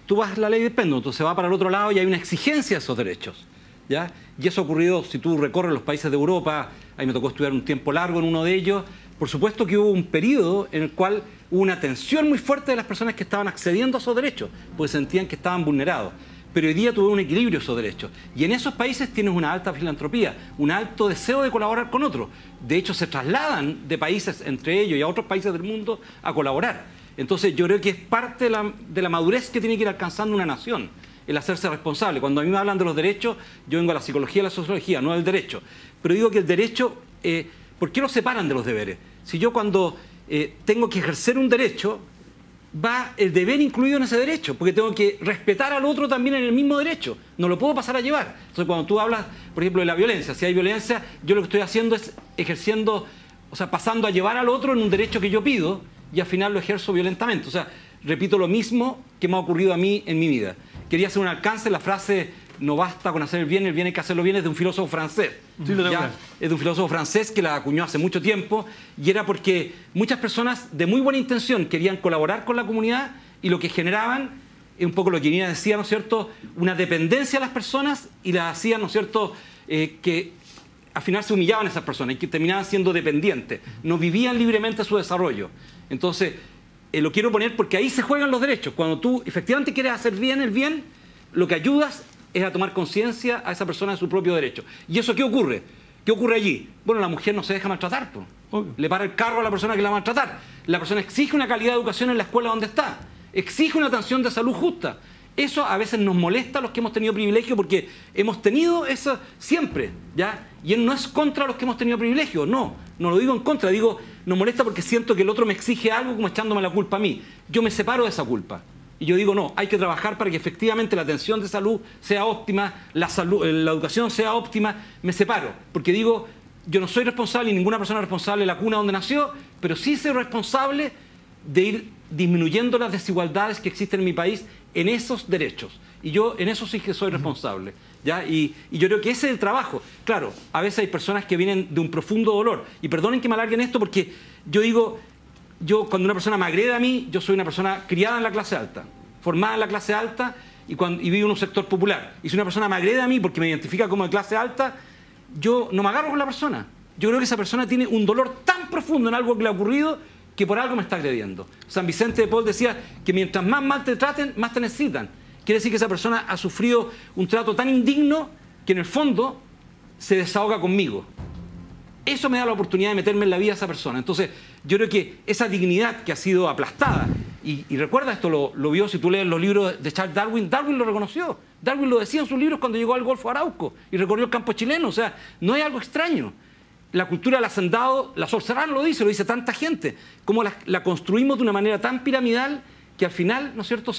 Tú vas la ley de péndulo, entonces se va para el otro lado y hay una exigencia de esos derechos, ¿ya? Y eso ha ocurrido, si tú recorres los países de Europa, ahí me tocó estudiar un tiempo largo en uno de ellos. Por supuesto que hubo un periodo en el cual hubo una tensión muy fuerte de las personas que estaban accediendo a esos derechos, porque sentían que estaban vulnerados. Pero hoy día tuvo un equilibrio esos derechos. Y en esos países tienes una alta filantropía, un alto deseo de colaborar con otros. De hecho, se trasladan de países entre ellos y a otros países del mundo a colaborar. Entonces, yo creo que es parte de la madurez que tiene que ir alcanzando una nación, el hacerse responsable. Cuando a mí me hablan de los derechos, yo vengo a la psicología y a la sociología, no del derecho. Pero digo que el derecho... ¿por qué lo separan de los deberes? Si yo cuando tengo que ejercer un derecho, va el deber incluido en ese derecho, porque tengo que respetar al otro también en el mismo derecho. No lo puedo pasar a llevar. Entonces, cuando tú hablas, por ejemplo, de la violencia, si hay violencia, yo lo que estoy haciendo es ejerciendo, o sea, pasando a llevar al otro en un derecho que yo pido y al final lo ejerzo violentamente. O sea, repito lo mismo que me ha ocurrido a mí en mi vida. Quería hacer un alcance, la frase no basta con hacer el bien hay que hacerlo bien, es de un filósofo francés. Sí, es de un filósofo francés que la acuñó hace mucho tiempo y era porque muchas personas de muy buena intención querían colaborar con la comunidad y lo que generaban es un poco lo que Irina decía, ¿no es cierto?, una dependencia a las personas y las hacían, ¿no es cierto?, que al final se humillaban a esas personas y que terminaban siendo dependientes, no vivían libremente su desarrollo. Entonces, lo quiero poner porque ahí se juegan los derechos. Cuando tú efectivamente quieres hacer bien el bien, lo que ayudas es a tomar conciencia a esa persona de su propio derecho. ¿Y eso qué ocurre? ¿Qué ocurre allí? Bueno, la mujer no se deja maltratar, le para el carro a la persona que la va a maltratar. La persona exige una calidad de educación en la escuela donde está, exige una atención de salud justa. Eso a veces nos molesta a los que hemos tenido privilegio porque hemos tenido eso siempre, ¿ya? Y él no es contra los que hemos tenido privilegio, no lo digo en contra, digo, nos molesta porque siento que el otro me exige algo como echándome la culpa a mí. Yo me separo de esa culpa. Y yo digo, no, hay que trabajar para que efectivamente la atención de salud sea óptima, la educación sea óptima. Me separo, porque digo, yo no soy responsable y ninguna persona es responsable de la cuna donde nació, pero sí soy responsable de ir disminuyendo las desigualdades que existen en mi país en esos derechos. Y yo en eso sí que soy responsable, ¿ya? Y yo creo que ese es el trabajo. Claro, a veces hay personas que vienen de un profundo dolor. Y perdonen que me alarguen esto porque yo digo... cuando una persona me agrede a mí, yo soy una persona criada en la clase alta, formada en la clase alta y vivo en un sector popular. Y si una persona me agrede a mí porque me identifica como de clase alta, yo no me agarro con la persona. Yo creo que esa persona tiene un dolor tan profundo en algo que le ha ocurrido que por algo me está agrediendo. San Vicente de Paul decía que mientras más mal te traten, más te necesitan. Quiere decir que esa persona ha sufrido un trato tan indigno que en el fondo se desahoga conmigo. eso me da la oportunidad de meterme en la vida de esa persona. Entonces, yo creo que esa dignidad que ha sido aplastada, y recuerda esto, lo vio si tú lees los libros de Charles Darwin, Darwin lo reconoció. Darwin lo decía en sus libros cuando llegó al Golfo Arauco y recorrió el campo chileno. O sea, no es algo extraño. La cultura del hacendado, la Sor Serrano lo dice tanta gente, como la construimos de una manera tan piramidal que al final, ¿no es cierto?,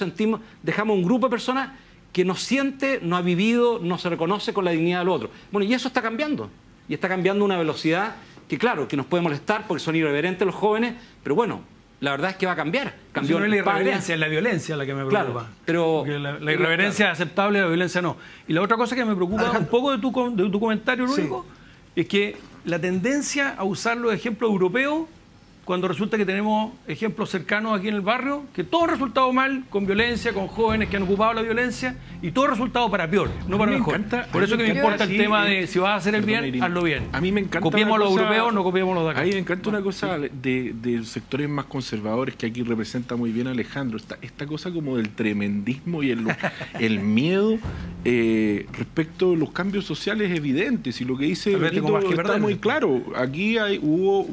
dejamos un grupo de personas que no siente, no ha vivido, no se reconoce con la dignidad del otro. Bueno, y eso está cambiando. Y está cambiando a una velocidad que, claro, que nos puede molestar porque son irreverentes los jóvenes, pero bueno, la verdad es que va a cambiar. Cambió no es la irreverencia, es la violencia la que me preocupa. Claro, pero la irreverencia es aceptable, la violencia no. Y la otra cosa que me preocupa un poco de tu comentario, Lúdico, es que la tendencia a usar los ejemplos europeos cuando resulta que tenemos ejemplos cercanos aquí en el barrio, que todo ha resultado mal, con violencia, con jóvenes que han ocupado la violencia, y todo ha resultado para peor, no para mejor. Por eso que me importa el tema de si vas a hacer el bien, hazlo bien. A mí me encanta. Copiemos a los europeos, no copiemos los de acá. A mí me encanta una cosa de sectores más conservadores que aquí representa muy bien Alejandro, esta cosa como del tremendismo y el miedo respecto de los cambios sociales evidentes, y lo que dice Benito está muy claro. Aquí hubo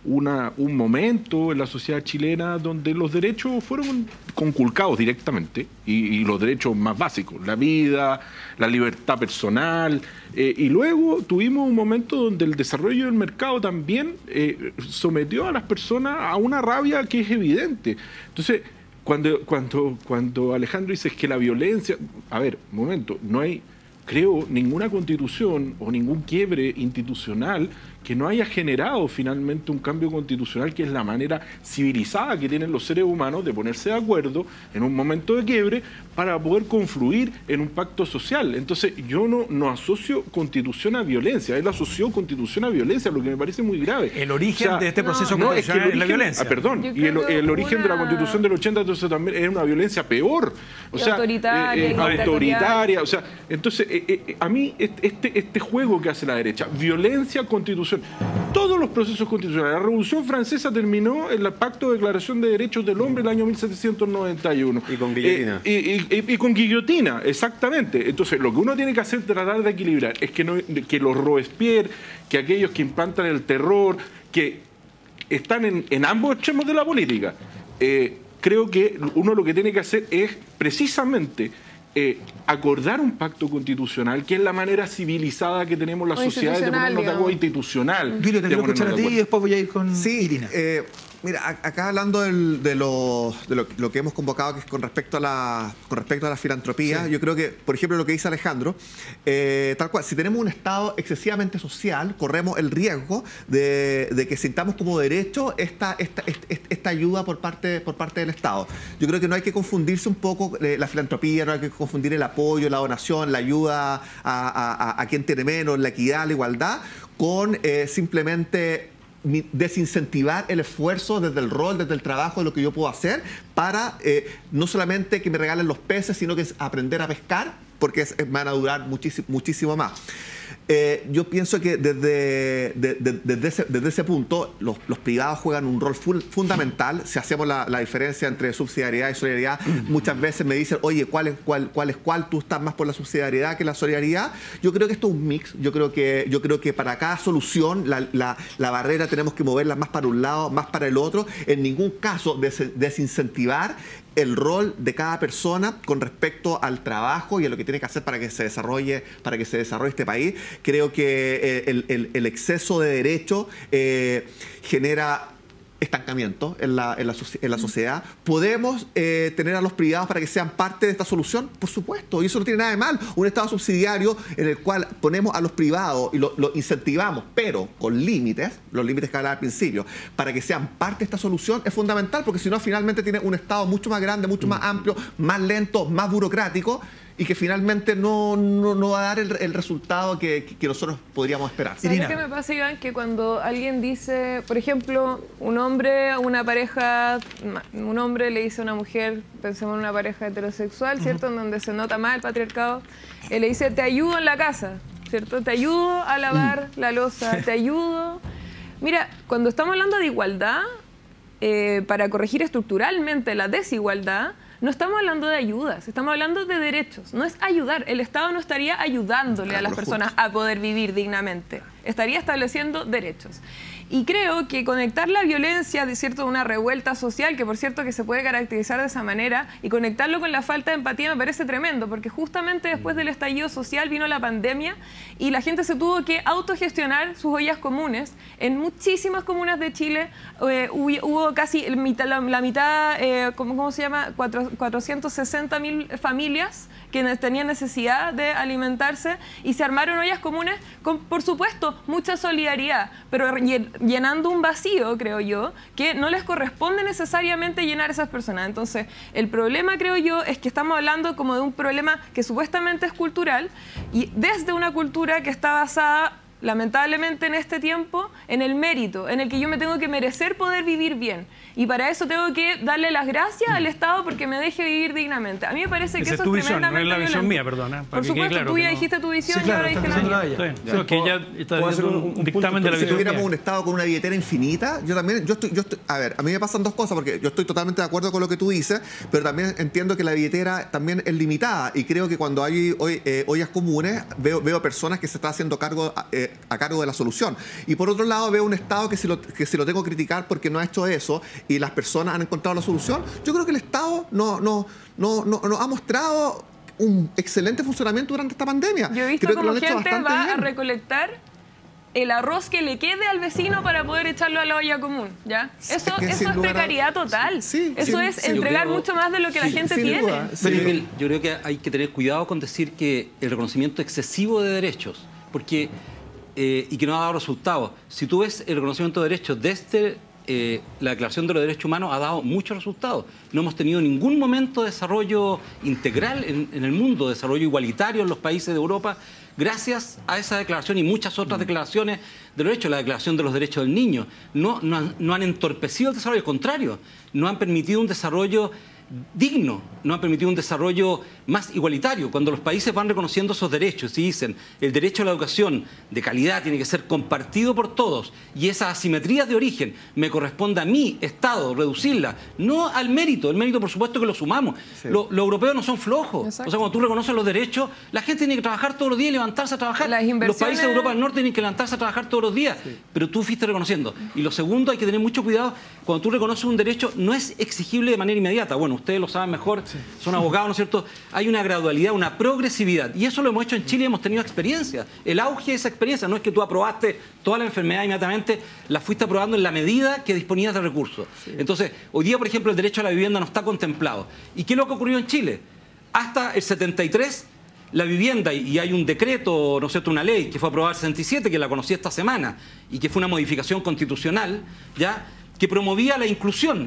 un momento en la sociedad chilena donde los derechos fueron conculcados directamente, y los derechos más básicos, la vida, la libertad personal, y luego tuvimos un momento donde el desarrollo del mercado también sometió a las personas a una rabia que es evidente. Entonces, cuando Alejandro dice que la violencia... A ver, un momento, no hay, creo, ninguna constitución o ningún quiebre institucional que no haya generado finalmente un cambio constitucional, que es la manera civilizada que tienen los seres humanos de ponerse de acuerdo en un momento de quiebre para poder confluir en un pacto social. Entonces, yo no asocio constitución a violencia, él asoció constitución a violencia, lo que me parece muy grave. El origen de este proceso constitucional es la violencia. Perdón, y el origen de la constitución del 80, entonces también es una violencia peor. O sea, autoritaria. O sea, entonces, a mí este juego que hace la derecha, violencia, constitución, todos los procesos constitucionales. La Revolución Francesa terminó en el Pacto de Declaración de Derechos del Hombre el año 1791. Y con guillotina. Y con guillotina, exactamente. Entonces, lo que uno tiene que hacer es tratar de equilibrar, es que los Robespierre, que aquellos que implantan el terror, que están en ambos extremos de la política, creo que uno lo que tiene que hacer es precisamente acordar un pacto constitucional, que es la manera civilizada que tenemos las sociedades de ponernos de acuerdo, institucional. Julio, te quiero escuchar a ti y después voy a ir con Irina. Mira, acá hablando de lo que hemos convocado, que es con respecto a la filantropía, yo creo que, por ejemplo, lo que dice Alejandro, tal cual, si tenemos un Estado excesivamente social, corremos el riesgo de que sintamos como derecho esta ayuda por parte del Estado. Yo creo que no hay que confundirse un poco la filantropía, no hay que confundir el apoyo, la donación, la ayuda a quien tiene menos, la equidad, la igualdad, con simplemente desincentivar el esfuerzo desde el rol, desde el trabajo de lo que yo puedo hacer para no solamente que me regalen los peces, sino que es aprender a pescar, porque van a durar muchísimo más. Yo pienso que desde ese punto los privados juegan un rol fundamental. Si hacemos la diferencia entre subsidiariedad y solidaridad, muchas veces me dicen, oye, ¿cuál es cuál? Tú estás más por la subsidiariedad que la solidaridad. Yo creo que esto es un mix. Yo creo que para cada solución la barrera tenemos que moverla más para un lado, más para el otro. En ningún caso desincentivar el rol de cada persona con respecto al trabajo y a lo que tiene que hacer para que se desarrolle este país. Creo que el exceso de derecho genera estancamiento en la sociedad. ¿Podemos tener a los privados para que sean parte de esta solución? Por supuesto, y eso no tiene nada de mal. Un Estado subsidiario en el cual ponemos a los privados y lo incentivamos, pero con límites, los límites que hablaba al principio, para que sean parte de esta solución es fundamental, porque si no, finalmente tiene un Estado mucho más grande, mucho más amplio, más lento, más burocrático, y que finalmente no va a dar el resultado que nosotros podríamos esperar. ¿Sabes qué me pasa, Iván? Que cuando alguien dice, por ejemplo, un hombre le dice a una mujer, pensemos en una pareja heterosexual, ¿cierto? En donde se nota más el patriarcado, le dice, te ayudo en la casa, ¿cierto? Te ayudo a lavar la loza, te ayudo. Mira, cuando estamos hablando de igualdad, para corregir estructuralmente la desigualdad, no estamos hablando de ayudas, estamos hablando de derechos. No es ayudar, el Estado no estaría ayudándole a las personas a poder vivir dignamente, estaría estableciendo derechos. Y creo que conectar la violencia, de cierto, una revuelta social, que por cierto que se puede caracterizar de esa manera, y conectarlo con la falta de empatía me parece tremendo, porque justamente después del estallido social vino la pandemia y la gente se tuvo que autogestionar sus ollas comunes. En muchísimas comunas de Chile hubo casi la mitad, ¿cómo se llama? 460.000 familias que tenían necesidad de alimentarse y se armaron ollas comunes con, por supuesto, mucha solidaridad, pero llenando un vacío, creo yo, que no les corresponde necesariamente llenar a esas personas. Entonces, el problema, creo yo, es que estamos hablando como de un problema que supuestamente es cultural y desde una cultura que está basada, lamentablemente en este tiempo, en el mérito, en el que yo me tengo que merecer poder vivir bien. Y para eso tengo que darle las gracias al Estado porque me deje vivir dignamente. A mí me parece que eso es tremendamente no es la visión mía, perdona. Por supuesto, claro, tú ya dijiste tu visión y ahora dije la mía. Que ya está diciendo un dictamen de la visión. Si tuviéramos un Estado con una billetera infinita, yo estoy, a ver, a mí me pasan dos cosas, porque yo estoy totalmente de acuerdo con lo que tú dices, pero también entiendo que la billetera también es limitada y creo que cuando hay ollas comunes, veo personas que se están haciendo a cargo de la solución. Y por otro lado, veo un Estado que si lo tengo que criticar porque no ha hecho eso y las personas han encontrado la solución, yo creo que el Estado no ha mostrado un excelente funcionamiento durante esta pandemia. Yo he visto cómo gente va a recolectar el arroz que le quede al vecino para poder echarlo a la olla común, ¿ya? Eso es precariedad total. Eso es entregar mucho más de lo que la gente tiene. Yo creo que hay que tener cuidado con decir que el reconocimiento excesivo de derechos, porque y que no ha dado resultados. Si tú ves el reconocimiento de derechos desde la Declaración de los Derechos Humanos, ha dado muchos resultados. No hemos tenido ningún momento de desarrollo integral en el mundo, desarrollo igualitario en los países de Europa, gracias a esa declaración y muchas otras declaraciones de los derechos. La Declaración de los Derechos del Niño no han entorpecido el desarrollo, al contrario, no han permitido un desarrollo digno, no han permitido un desarrollo más igualitario. Cuando los países van reconociendo esos derechos y dicen el derecho a la educación de calidad tiene que ser compartido por todos y esas asimetrías de origen me corresponde a mí, Estado, reducirla, no al mérito. El mérito, por supuesto, que lo sumamos. Los europeos no son flojos. Exacto. O sea, cuando tú reconoces los derechos, la gente tiene que trabajar todos los días y levantarse a trabajar. Los países de Europa del Norte tienen que levantarse a trabajar todos los días, pero tú fuiste reconociendo. Y lo segundo, hay que tener mucho cuidado, cuando tú reconoces un derecho, no es exigible de manera inmediata. Bueno, ustedes lo saben mejor, son abogados, ¿no es cierto? Hay una gradualidad, una progresividad. Y eso lo hemos hecho en Chile y hemos tenido experiencia. El auge de esa experiencia no es que tú aprobaste toda la enfermedad inmediatamente, la fuiste aprobando en la medida que disponías de recursos. Entonces, hoy día, por ejemplo, el derecho a la vivienda no está contemplado. ¿Y qué es lo que ocurrió en Chile? Hasta el 73, la vivienda, y hay un decreto, ¿no es cierto?, una ley que fue aprobada en el 67, que la conocí esta semana, y que fue una modificación constitucional, ¿ya?, que promovía la inclusión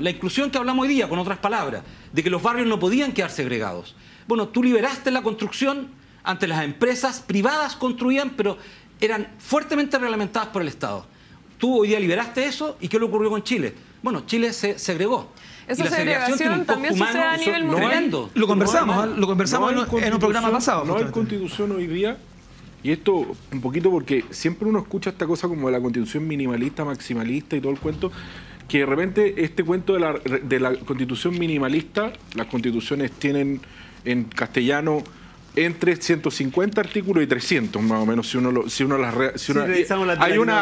que hablamos hoy día, con otras palabras, de que los barrios no podían quedar segregados. Bueno, tú liberaste la construcción, antes las empresas privadas construían, pero eran fuertemente reglamentadas por el Estado. Tú hoy día liberaste eso, ¿y qué le ocurrió con Chile? Bueno, Chile se segregó. Esa segregación también sucede a nivel mundial. Lo conversamos en un programa pasado. No hay constitución hoy día. Y esto un poquito porque siempre uno escucha esta cosa como de la constitución minimalista, maximalista y todo el cuento, que de repente este cuento de la constitución minimalista, las constituciones tienen en castellano entre 150 artículos y 300 más o menos, si uno hay una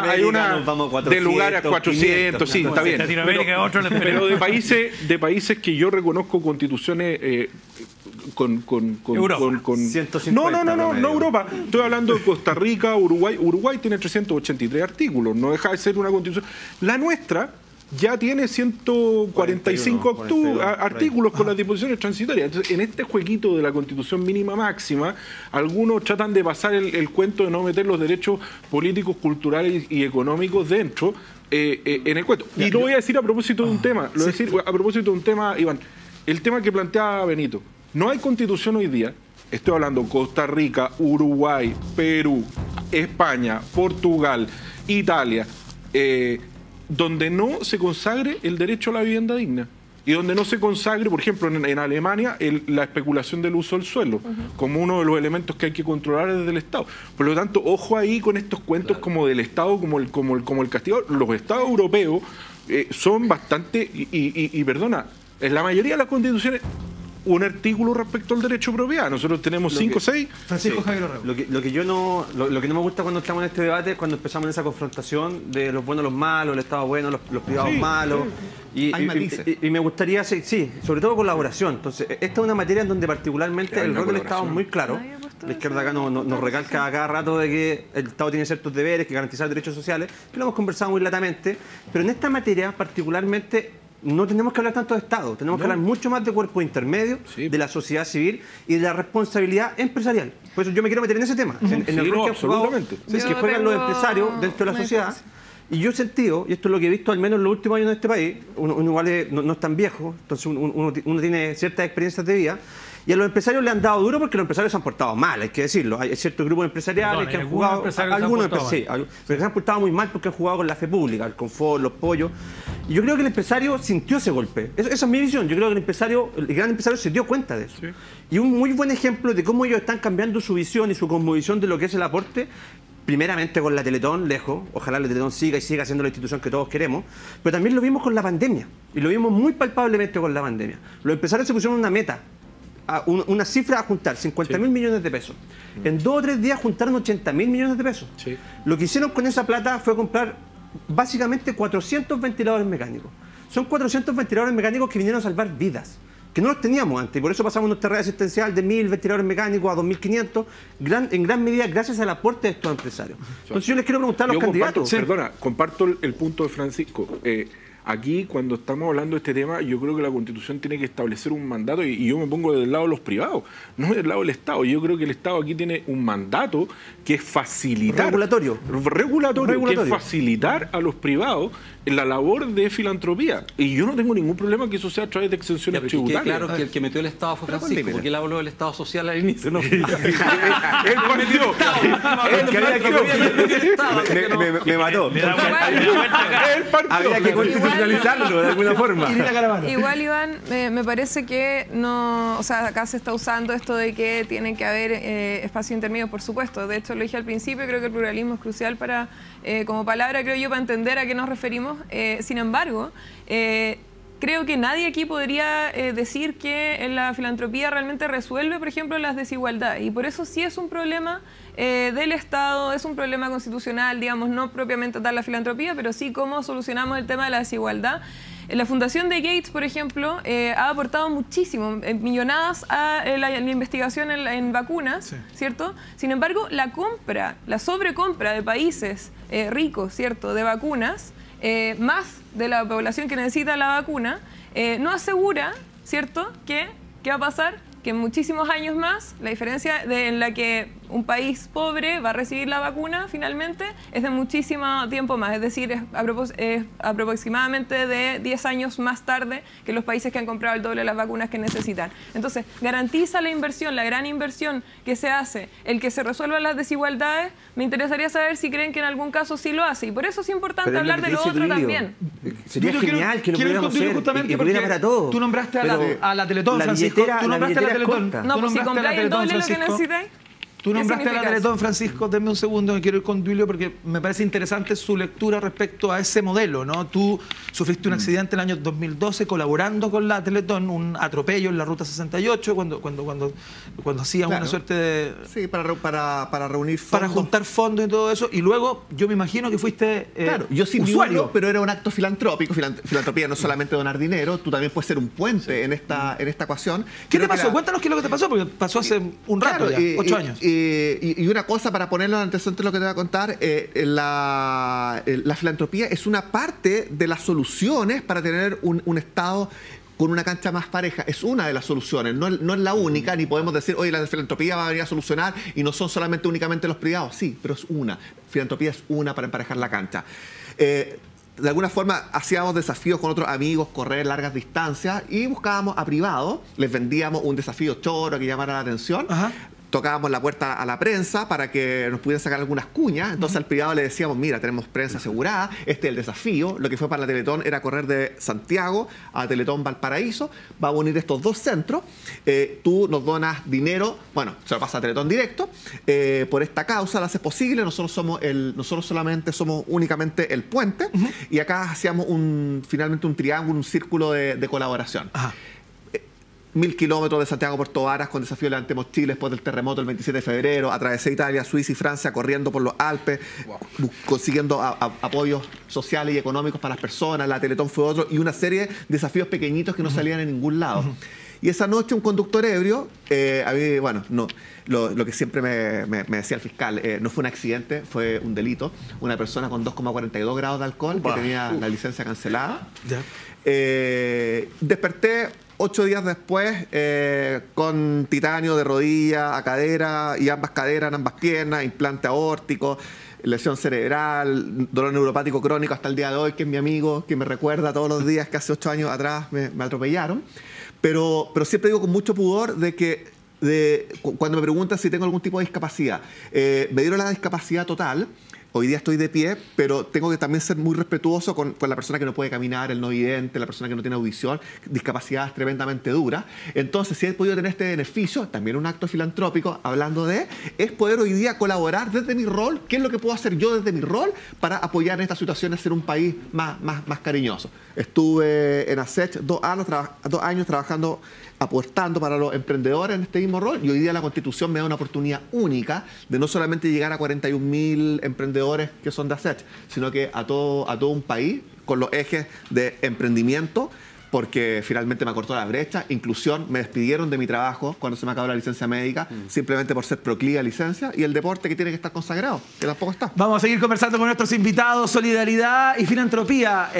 de lugares a 400, sí, está bien. Pero de países que yo reconozco constituciones con Europa. 150, no Europa. Estoy hablando de Costa Rica, Uruguay. Uruguay tiene 383 artículos, no deja de ser una constitución. La nuestra ya tiene 145 artículos con las disposiciones transitorias. Entonces, en este jueguito de la constitución mínima máxima, algunos tratan de pasar el cuento de no meter los derechos políticos, culturales y económicos dentro en el cuento. Y lo voy a decir a propósito de un tema, Iván, el tema que planteaba Benito. No hay constitución hoy día, estoy hablando Costa Rica, Uruguay, Perú, España, Portugal, Italia, donde no se consagre el derecho a la vivienda digna y donde no se consagre, por ejemplo, en Alemania, la especulación del uso del suelo como uno de los elementos que hay que controlar desde el Estado. Por lo tanto, ojo ahí con estos cuentos como del Estado, como el castigador. Los Estados europeos son bastante, y perdona, en la mayoría de las constituciones un artículo respecto al derecho de propiedad. Nosotros tenemos 5 o 6. Francisco Javier Orrego. Lo que no me gusta cuando estamos en este debate es cuando empezamos en esa confrontación de los buenos, los malos, el Estado bueno, los privados malos. Hay matices. Y me gustaría, sí, sobre todo colaboración. Entonces, esta es una materia en donde particularmente el rol del Estado es muy claro. La izquierda acá nos recalca a cada rato de que el Estado tiene ciertos deberes, que garantizar derechos sociales, que lo hemos conversado muy latamente, pero en esta materia particularmente no tenemos que hablar tanto de Estado, tenemos que hablar mucho más de cuerpos intermedios, de la sociedad civil y de la responsabilidad empresarial. Por eso yo me quiero meter en ese tema, en el rol que juegan los empresarios dentro de la sociedad. Y yo he sentido, y esto es lo que he visto al menos en los últimos años en este país, uno igual no es tan viejo, entonces uno tiene ciertas experiencias de vida, y a los empresarios le han dado duro porque los empresarios se han portado mal, hay que decirlo. Hay ciertos grupos empresariales que han jugado, algunos pero se han portado muy mal porque han jugado con la fe pública, el confort, los pollos. Y yo creo que el empresario sintió ese golpe. Esa es mi visión. Yo creo que el gran empresario se dio cuenta de eso. Sí. Y un muy buen ejemplo de cómo ellos están cambiando su visión y su cosmovisión de lo que es el aporte, primeramente con la Teletón, lejos, ojalá la Teletón siga siendo la institución que todos queremos, pero también lo vimos con la pandemia, y lo vimos muy palpablemente con la pandemia. Los empresarios se pusieron una meta, una cifra a juntar, 50.000 millones de pesos. En 2 o 3 días juntaron 80.000 millones de pesos. Sí. Lo que hicieron con esa plata fue comprar básicamente 400 ventiladores mecánicos. Son 400 ventiladores mecánicos que vinieron a salvar vidas, que no los teníamos antes, y por eso pasamos nuestra red asistencial de 1.000 ventiladores mecánicos a 2.500, en gran medida gracias al aporte de estos empresarios. Entonces yo les quiero preguntar a los candidatos. Comparto el punto de Francisco. Aquí, cuando estamos hablando de este tema, yo creo que la Constitución tiene que establecer un mandato, y yo me pongo del lado de los privados, no del lado del Estado. Yo creo que el Estado aquí tiene un mandato que es facilitar... Regulatorio, que es facilitar a los privados en la labor de filantropía. Y yo no tengo ningún problema que eso sea a través de exenciones tributarias. Claro que el que metió el Estado fue Francisco, porque él habló del Estado social al inicio. ¿No? Él partió. Me mató. Había que constitucionalizarlo de alguna forma. Igual, Iván, me parece que no... O sea, acá se está usando esto de que tiene que haber espacio intermedio, por supuesto. De hecho, lo dije al principio, creo que el pluralismo es crucial para, como palabra, creo yo, para entender a qué nos referimos. Sin embargo, creo que nadie aquí podría decir que la filantropía realmente resuelve, por ejemplo, las desigualdades. Y por eso sí es un problema del Estado, es un problema constitucional, digamos, no propiamente tal la filantropía, pero sí cómo solucionamos el tema de la desigualdad. La Fundación de Gates, por ejemplo, ha aportado muchísimo, millonadas a la investigación en vacunas, ¿cierto? Sin embargo, la sobrecompra de países ricos, ¿cierto?, de vacunas, más de la población que necesita la vacuna, no asegura, ¿cierto?, ¿qué va a pasar? Que en muchísimos años más, la diferencia en la que un país pobre va a recibir la vacuna finalmente es de muchísimo tiempo más, es decir, es aproximadamente de 10 años más tarde que los países que han comprado el doble de las vacunas que necesitan. Entonces, garantiza la inversión, la gran inversión que se hace, el que se resuelvan las desigualdades. Me interesaría saber si creen que en algún caso sí lo hace, y por eso es importante hablar de lo otro también. Sería genial que lo pudiéramos hacer, justamente y pudiera para todos. Tú nombraste a la Teletón, Francisco. Tú nombraste a la Teletón. No, pues si compráis el doble de lo que necesitáis. Tú nombraste a la Teletón, Francisco. Denme un segundo, me quiero ir con Duilio porque me parece interesante su lectura respecto a ese modelo, ¿no? Tú sufriste un accidente en el año 2012 colaborando con la Teletón, un atropello en la Ruta 68, cuando hacías una suerte de... Sí, para reunir fondos. Para juntar fondos y todo eso. Y luego yo me imagino que fuiste yo sin usuario, pero era un acto filantrópico. Filantropía no es solamente donar dinero, tú también puedes ser un puente en esta ecuación. ¿Qué te pasó? Cuéntanos qué es lo que te pasó, porque pasó hace un rato ya, 8 años. Y una cosa para ponerlo en antecedente de lo que te voy a contar, la filantropía es una parte de las soluciones para tener un Estado con una cancha más pareja. Es una de las soluciones, no es la única, ni podemos decir, oye, la filantropía va a venir a solucionar y no son únicamente los privados. Sí, pero es una. Filantropía es una para emparejar la cancha. De alguna forma hacíamos desafíos con otros amigos, correr largas distancias, y buscábamos a privados, les vendíamos un desafío choro que llamara la atención. Ajá. Tocábamos la puerta a la prensa para que nos pudieran sacar algunas cuñas. Entonces al privado le decíamos, mira, tenemos prensa asegurada, este es el desafío. Lo que fue para la Teletón era correr de Santiago a Teletón Valparaíso. Vamos a unir estos dos centros. Tú nos donas dinero, bueno, se lo pasa a Teletón directo. Por esta causa lo haces posible. Nosotros solamente somos únicamente el puente. Y acá hacíamos finalmente un triángulo, un círculo de colaboración. Ajá. 1000 kilómetros de Santiago a Puerto Varas con desafío Levantemos Chile después del terremoto el 27 de febrero, atravesé Italia, Suiza y Francia corriendo por los Alpes, consiguiendo apoyos sociales y económicos para las personas, la Teletón fue otro, y una serie de desafíos pequeñitos que no salían en ningún lado. Y esa noche un conductor ebrio, a mí, bueno, no, lo que siempre me decía el fiscal, no fue un accidente, fue un delito. Una persona con 2,42 grados de alcohol que tenía la licencia cancelada. Desperté 8 días después con titanio de rodilla a cadera y ambas caderas, ambas piernas, implante aórtico, lesión cerebral, dolor neuropático crónico hasta el día de hoy, que es mi amigo, que me recuerda todos los días que hace 8 años atrás me atropellaron. Pero siempre digo con mucho pudor de que cuando me preguntan si tengo algún tipo de discapacidad, me dieron la discapacidad total. Hoy día estoy de pie, pero tengo que también ser muy respetuoso con la persona que no puede caminar, el no vidente, la persona que no tiene audición, discapacidades tremendamente duras. Entonces, si he podido tener este beneficio, también un acto filantrópico, hablando es poder hoy día colaborar desde mi rol, qué es lo que puedo hacer yo desde mi rol para apoyar en esta situación, a ser un país más cariñoso. Estuve en ASECH 2 años trabajando, aportando para los emprendedores en este mismo rol, y hoy día la Constitución me da una oportunidad única de no solamente llegar a 41.000 emprendedores que son de ASECH, sino que a todo un país con los ejes de emprendimiento, porque finalmente me acortó la brecha, inclusión, me despidieron de mi trabajo cuando se me acabó la licencia médica, simplemente por ser proclive a licencia, y el deporte que tiene que estar consagrado, que tampoco está. Vamos a seguir conversando con nuestros invitados. Solidaridad y filantropía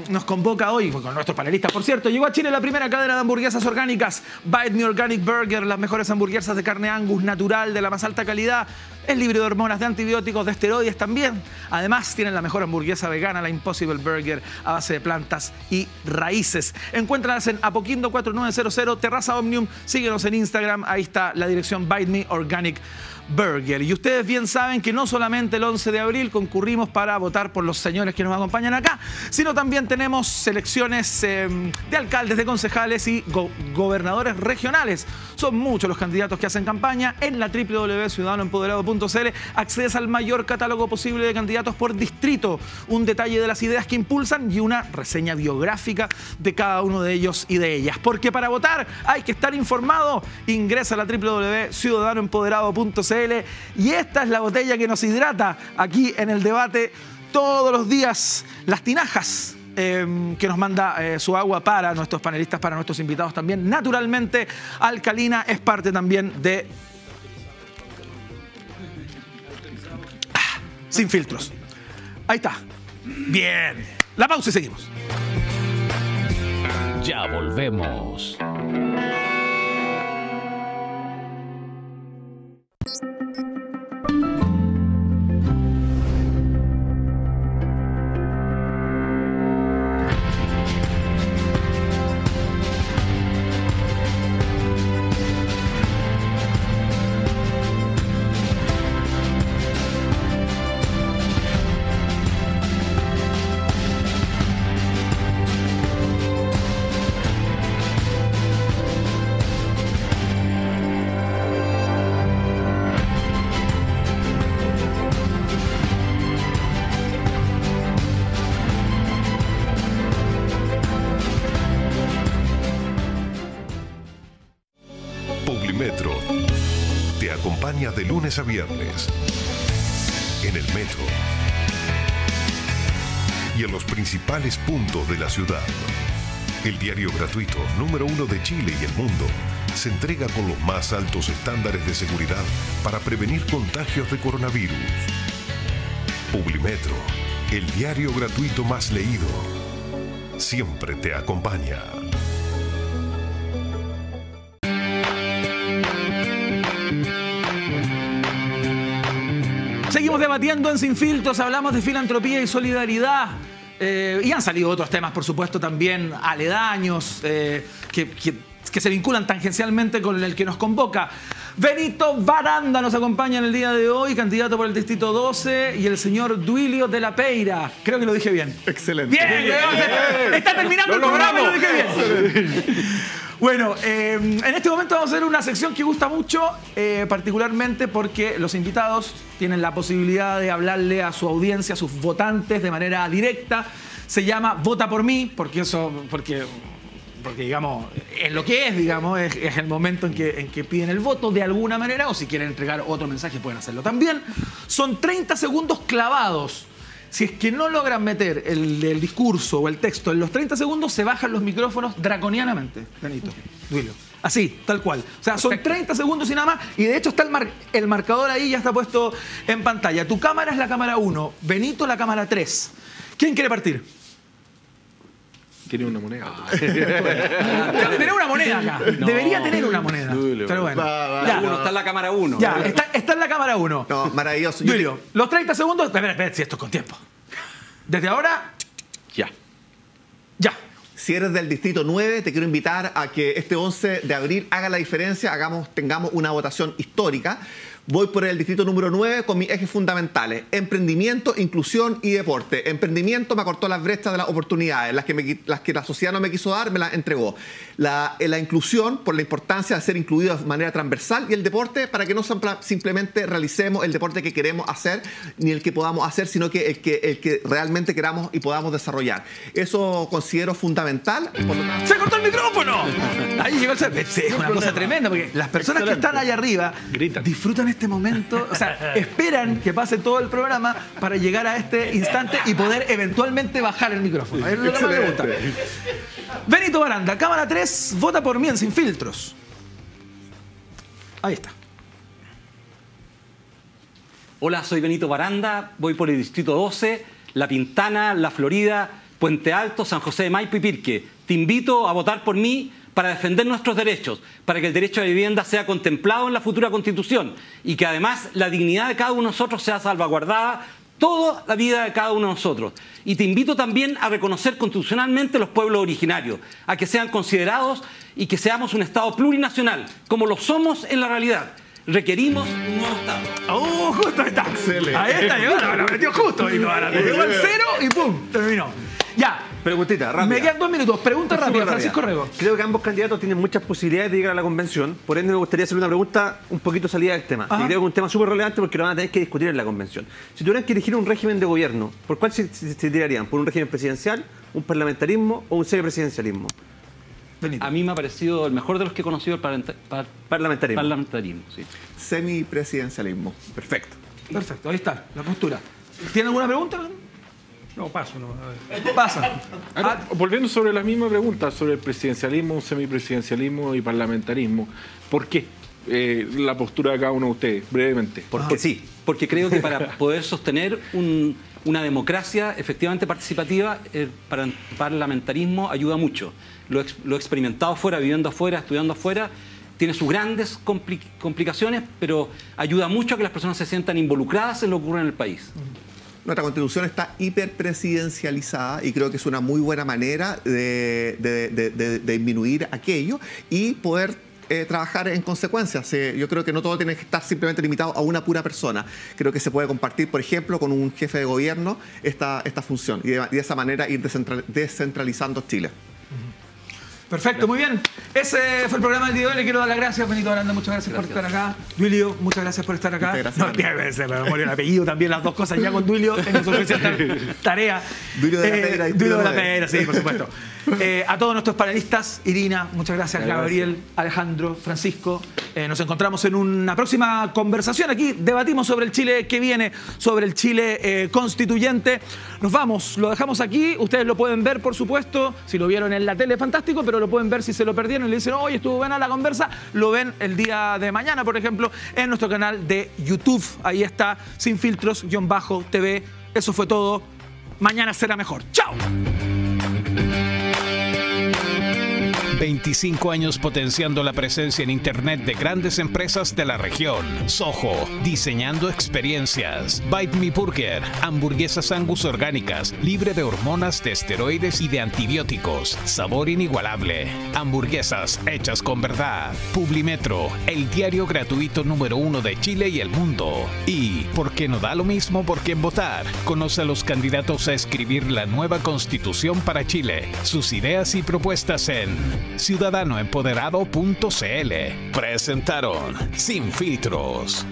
nos convoca hoy, con nuestros panelistas, por cierto. Llegó a Chile la primera cadena de hamburguesas orgánicas, Bite Me Organic Burger, las mejores hamburguesas de carne Angus natural de la más alta calidad. Es libre de hormonas, de antibióticos, de esteroides también. Además, tienen la mejor hamburguesa vegana, la Impossible Burger, a base de plantas y raíces. Encuéntralas en Apoquindo 4900, Terraza Omnium. Síguenos en Instagram, ahí está la dirección Bite Me Organic Burger. Y ustedes bien saben que no solamente el 11 de abril concurrimos para votar por los señores que nos acompañan acá, sino también tenemos elecciones de alcaldes, de concejales y gobernadores regionales. Son muchos los candidatos que hacen campaña. En la www.ciudadanoempoderado.cl accedes al mayor catálogo posible de candidatos por distrito, un detalle de las ideas que impulsan y una reseña biográfica de cada uno de ellos y de ellas. Porque para votar hay que estar informado. Ingresa a la www.ciudadanoempoderado.cl. Y esta es la botella que nos hidrata aquí en el debate todos los días. Las tinajas que nos manda su agua para nuestros panelistas, para nuestros invitados también. Naturalmente, alcalina, es parte también de Sin Filtros. Ahí está. Bien. La pausa y seguimos. Ya volvemos. De lunes a viernes en el metro y en los principales puntos de la ciudad. El diario gratuito número 1 de Chile y el mundo se entrega con los más altos estándares de seguridad para prevenir contagios de coronavirus. Publimetro, el diario gratuito más leído, siempre te acompaña. Seguimos debatiendo en Sin Filtros, hablamos de filantropía y solidaridad. Y han salido otros temas, por supuesto, también aledaños, que se vinculan tangencialmente con el que nos convoca. Benito Baranda nos acompaña en el día de hoy, candidato por el Distrito 12, y el señor Duilio de la Peira. Creo que lo dije bien. Excelente. ¡Bien! Está terminando el programa y lo dije bien. Bueno, en este momento vamos a hacer una sección que gusta mucho, particularmente porque los invitados tienen la posibilidad de hablarle a su audiencia, a sus votantes de manera directa. Se llama Vota por mí, porque porque digamos, es lo que es, digamos, es el momento en que piden el voto de alguna manera, o si quieren entregar otro mensaje pueden hacerlo también. Son 30 segundos clavados. Si es que no logran meter el discurso o el texto en los 30 segundos, se bajan los micrófonos draconianamente. Benito, Duilio. Así, tal cual. O sea, son 30 segundos y nada más. Y de hecho está el marcador ahí, ya está puesto en pantalla. Tu cámara es la cámara 1, Benito la cámara 3. ¿Quién quiere partir? Tiene una moneda. Tener una moneda acá. No. Debería tener una moneda. Pero bueno. Ya, uno está en la cámara 1. Ya, está en la cámara 1. No, maravilloso. Julio, los 30 segundos. Espera, si esto es con tiempo. Desde ahora. Ya. Si eres del distrito 9, te quiero invitar a que este 11 de abril haga la diferencia, tengamos una votación histórica. Voy por el distrito número 9 con mis ejes fundamentales: emprendimiento, inclusión y deporte. Emprendimiento me acortó las brechas de las oportunidades, las que la sociedad no me quiso dar, me las entregó. La inclusión, por la importancia de ser incluido de manera transversal, y el deporte, para que no simplemente realicemos el deporte que queremos hacer, ni el que podamos hacer, sino que el que realmente queramos y podamos desarrollar. Eso considero fundamental. ¡Se cortó el micrófono! Ahí llegó el servicio. Es una cosa tremenda, porque las personas que están allá arriba disfrutan este momento, o sea, esperan que pase todo el programa para llegar a este instante y poder eventualmente bajar el micrófono. Es lo que me pregunta. Benito Baranda, cámara 3, vota por mí en Sin Filtros. Ahí está. Hola, soy Benito Baranda, voy por el distrito 12, La Pintana, La Florida, Puente Alto, San José de Maipo y Pirque. Te invito a votar por mí para defender nuestros derechos, para que el derecho a la vivienda sea contemplado en la futura Constitución y que además la dignidad de cada uno de nosotros sea salvaguardada toda la vida de cada uno de nosotros. Y te invito también a reconocer constitucionalmente los pueblos originarios, a que sean considerados y que seamos un Estado plurinacional, como lo somos en la realidad. Requerimos un nuevo Estado. ¡Oh, justo está! Excelente. Ahí está, lo metió justo. Llegó al 0 y ¡pum! Terminó. Ya. Preguntita, rápida. Me quedan 2 minutos. Pregunta rápida, Francisco Rego. Creo que ambos candidatos tienen muchas posibilidades de llegar a la convención. Por ende, me gustaría hacerle una pregunta un poquito salida del tema. Y creo que es un tema súper relevante porque lo van a tener que discutir en la convención. Si tuvieran que elegir un régimen de gobierno, ¿por cuál se tirarían? ¿Por un régimen presidencial, un parlamentarismo o un semipresidencialismo? A mí me ha parecido el mejor de los que he conocido el parlamentarismo. Parlamentarismo, sí. Semipresidencialismo. Perfecto. Perfecto, ahí está, la postura. ¿Tiene alguna pregunta? No, paso. No. Pasa. Volviendo sobre la misma pregunta, sobre el presidencialismo, semipresidencialismo y parlamentarismo, ¿por qué la postura de cada uno de ustedes? Brevemente. Porque creo que para poder sostener una democracia efectivamente participativa, el parlamentarismo ayuda mucho. Lo he experimentado fuera, viviendo afuera, estudiando afuera. Tiene sus grandes complicaciones, pero ayuda mucho a que las personas se sientan involucradas en lo que ocurre en el país. Nuestra Constitución está hiperpresidencializada y creo que es una muy buena manera de disminuir aquello y poder trabajar en consecuencia. Yo creo que no todo tiene que estar simplemente limitado a una pura persona. Creo que se puede compartir, por ejemplo, con un jefe de gobierno esta función y de esa manera ir descentralizando Chile. Perfecto, muy bien. Ese fue el programa del día de hoy. Le quiero dar las gracias, Benito Baranda. Muchas gracias por estar acá. Duilio, muchas gracias por estar acá. Muchas gracias. No, me murió el apellido también, las dos cosas ya con Duilio en nuestra oficial tarea. Duilio de la Peira. Duilio de la Peira, sí, por supuesto. A todos nuestros panelistas, Irina, muchas gracias, Gabriel, Alejandro, Francisco. Nos encontramos en una próxima conversación. Aquí debatimos sobre el Chile que viene, sobre el Chile constituyente. Nos vamos, lo dejamos aquí. Ustedes lo pueden ver, por supuesto. Si lo vieron en la tele, fantástico, pero lo pueden ver si se lo perdieron y le dicen, oye, estuvo buena la conversa. Lo ven el día de mañana, por ejemplo, en nuestro canal de YouTube. Ahí está, Sin Filtros-TV. Eso fue todo. Mañana será mejor. ¡Chao! 25 años potenciando la presencia en Internet de grandes empresas de la región. Soho, diseñando experiencias. Bite Me Burger, hamburguesas Angus orgánicas, libre de hormonas, de esteroides y de antibióticos. Sabor inigualable. Hamburguesas hechas con verdad. Publimetro, el diario gratuito número 1 de Chile y el mundo. Y, ¿por qué no da lo mismo por quién votar? Conoce a los candidatos a escribir la nueva Constitución para Chile. Sus ideas y propuestas en ciudadanoempoderado.cl. Presentaron Sin Filtros.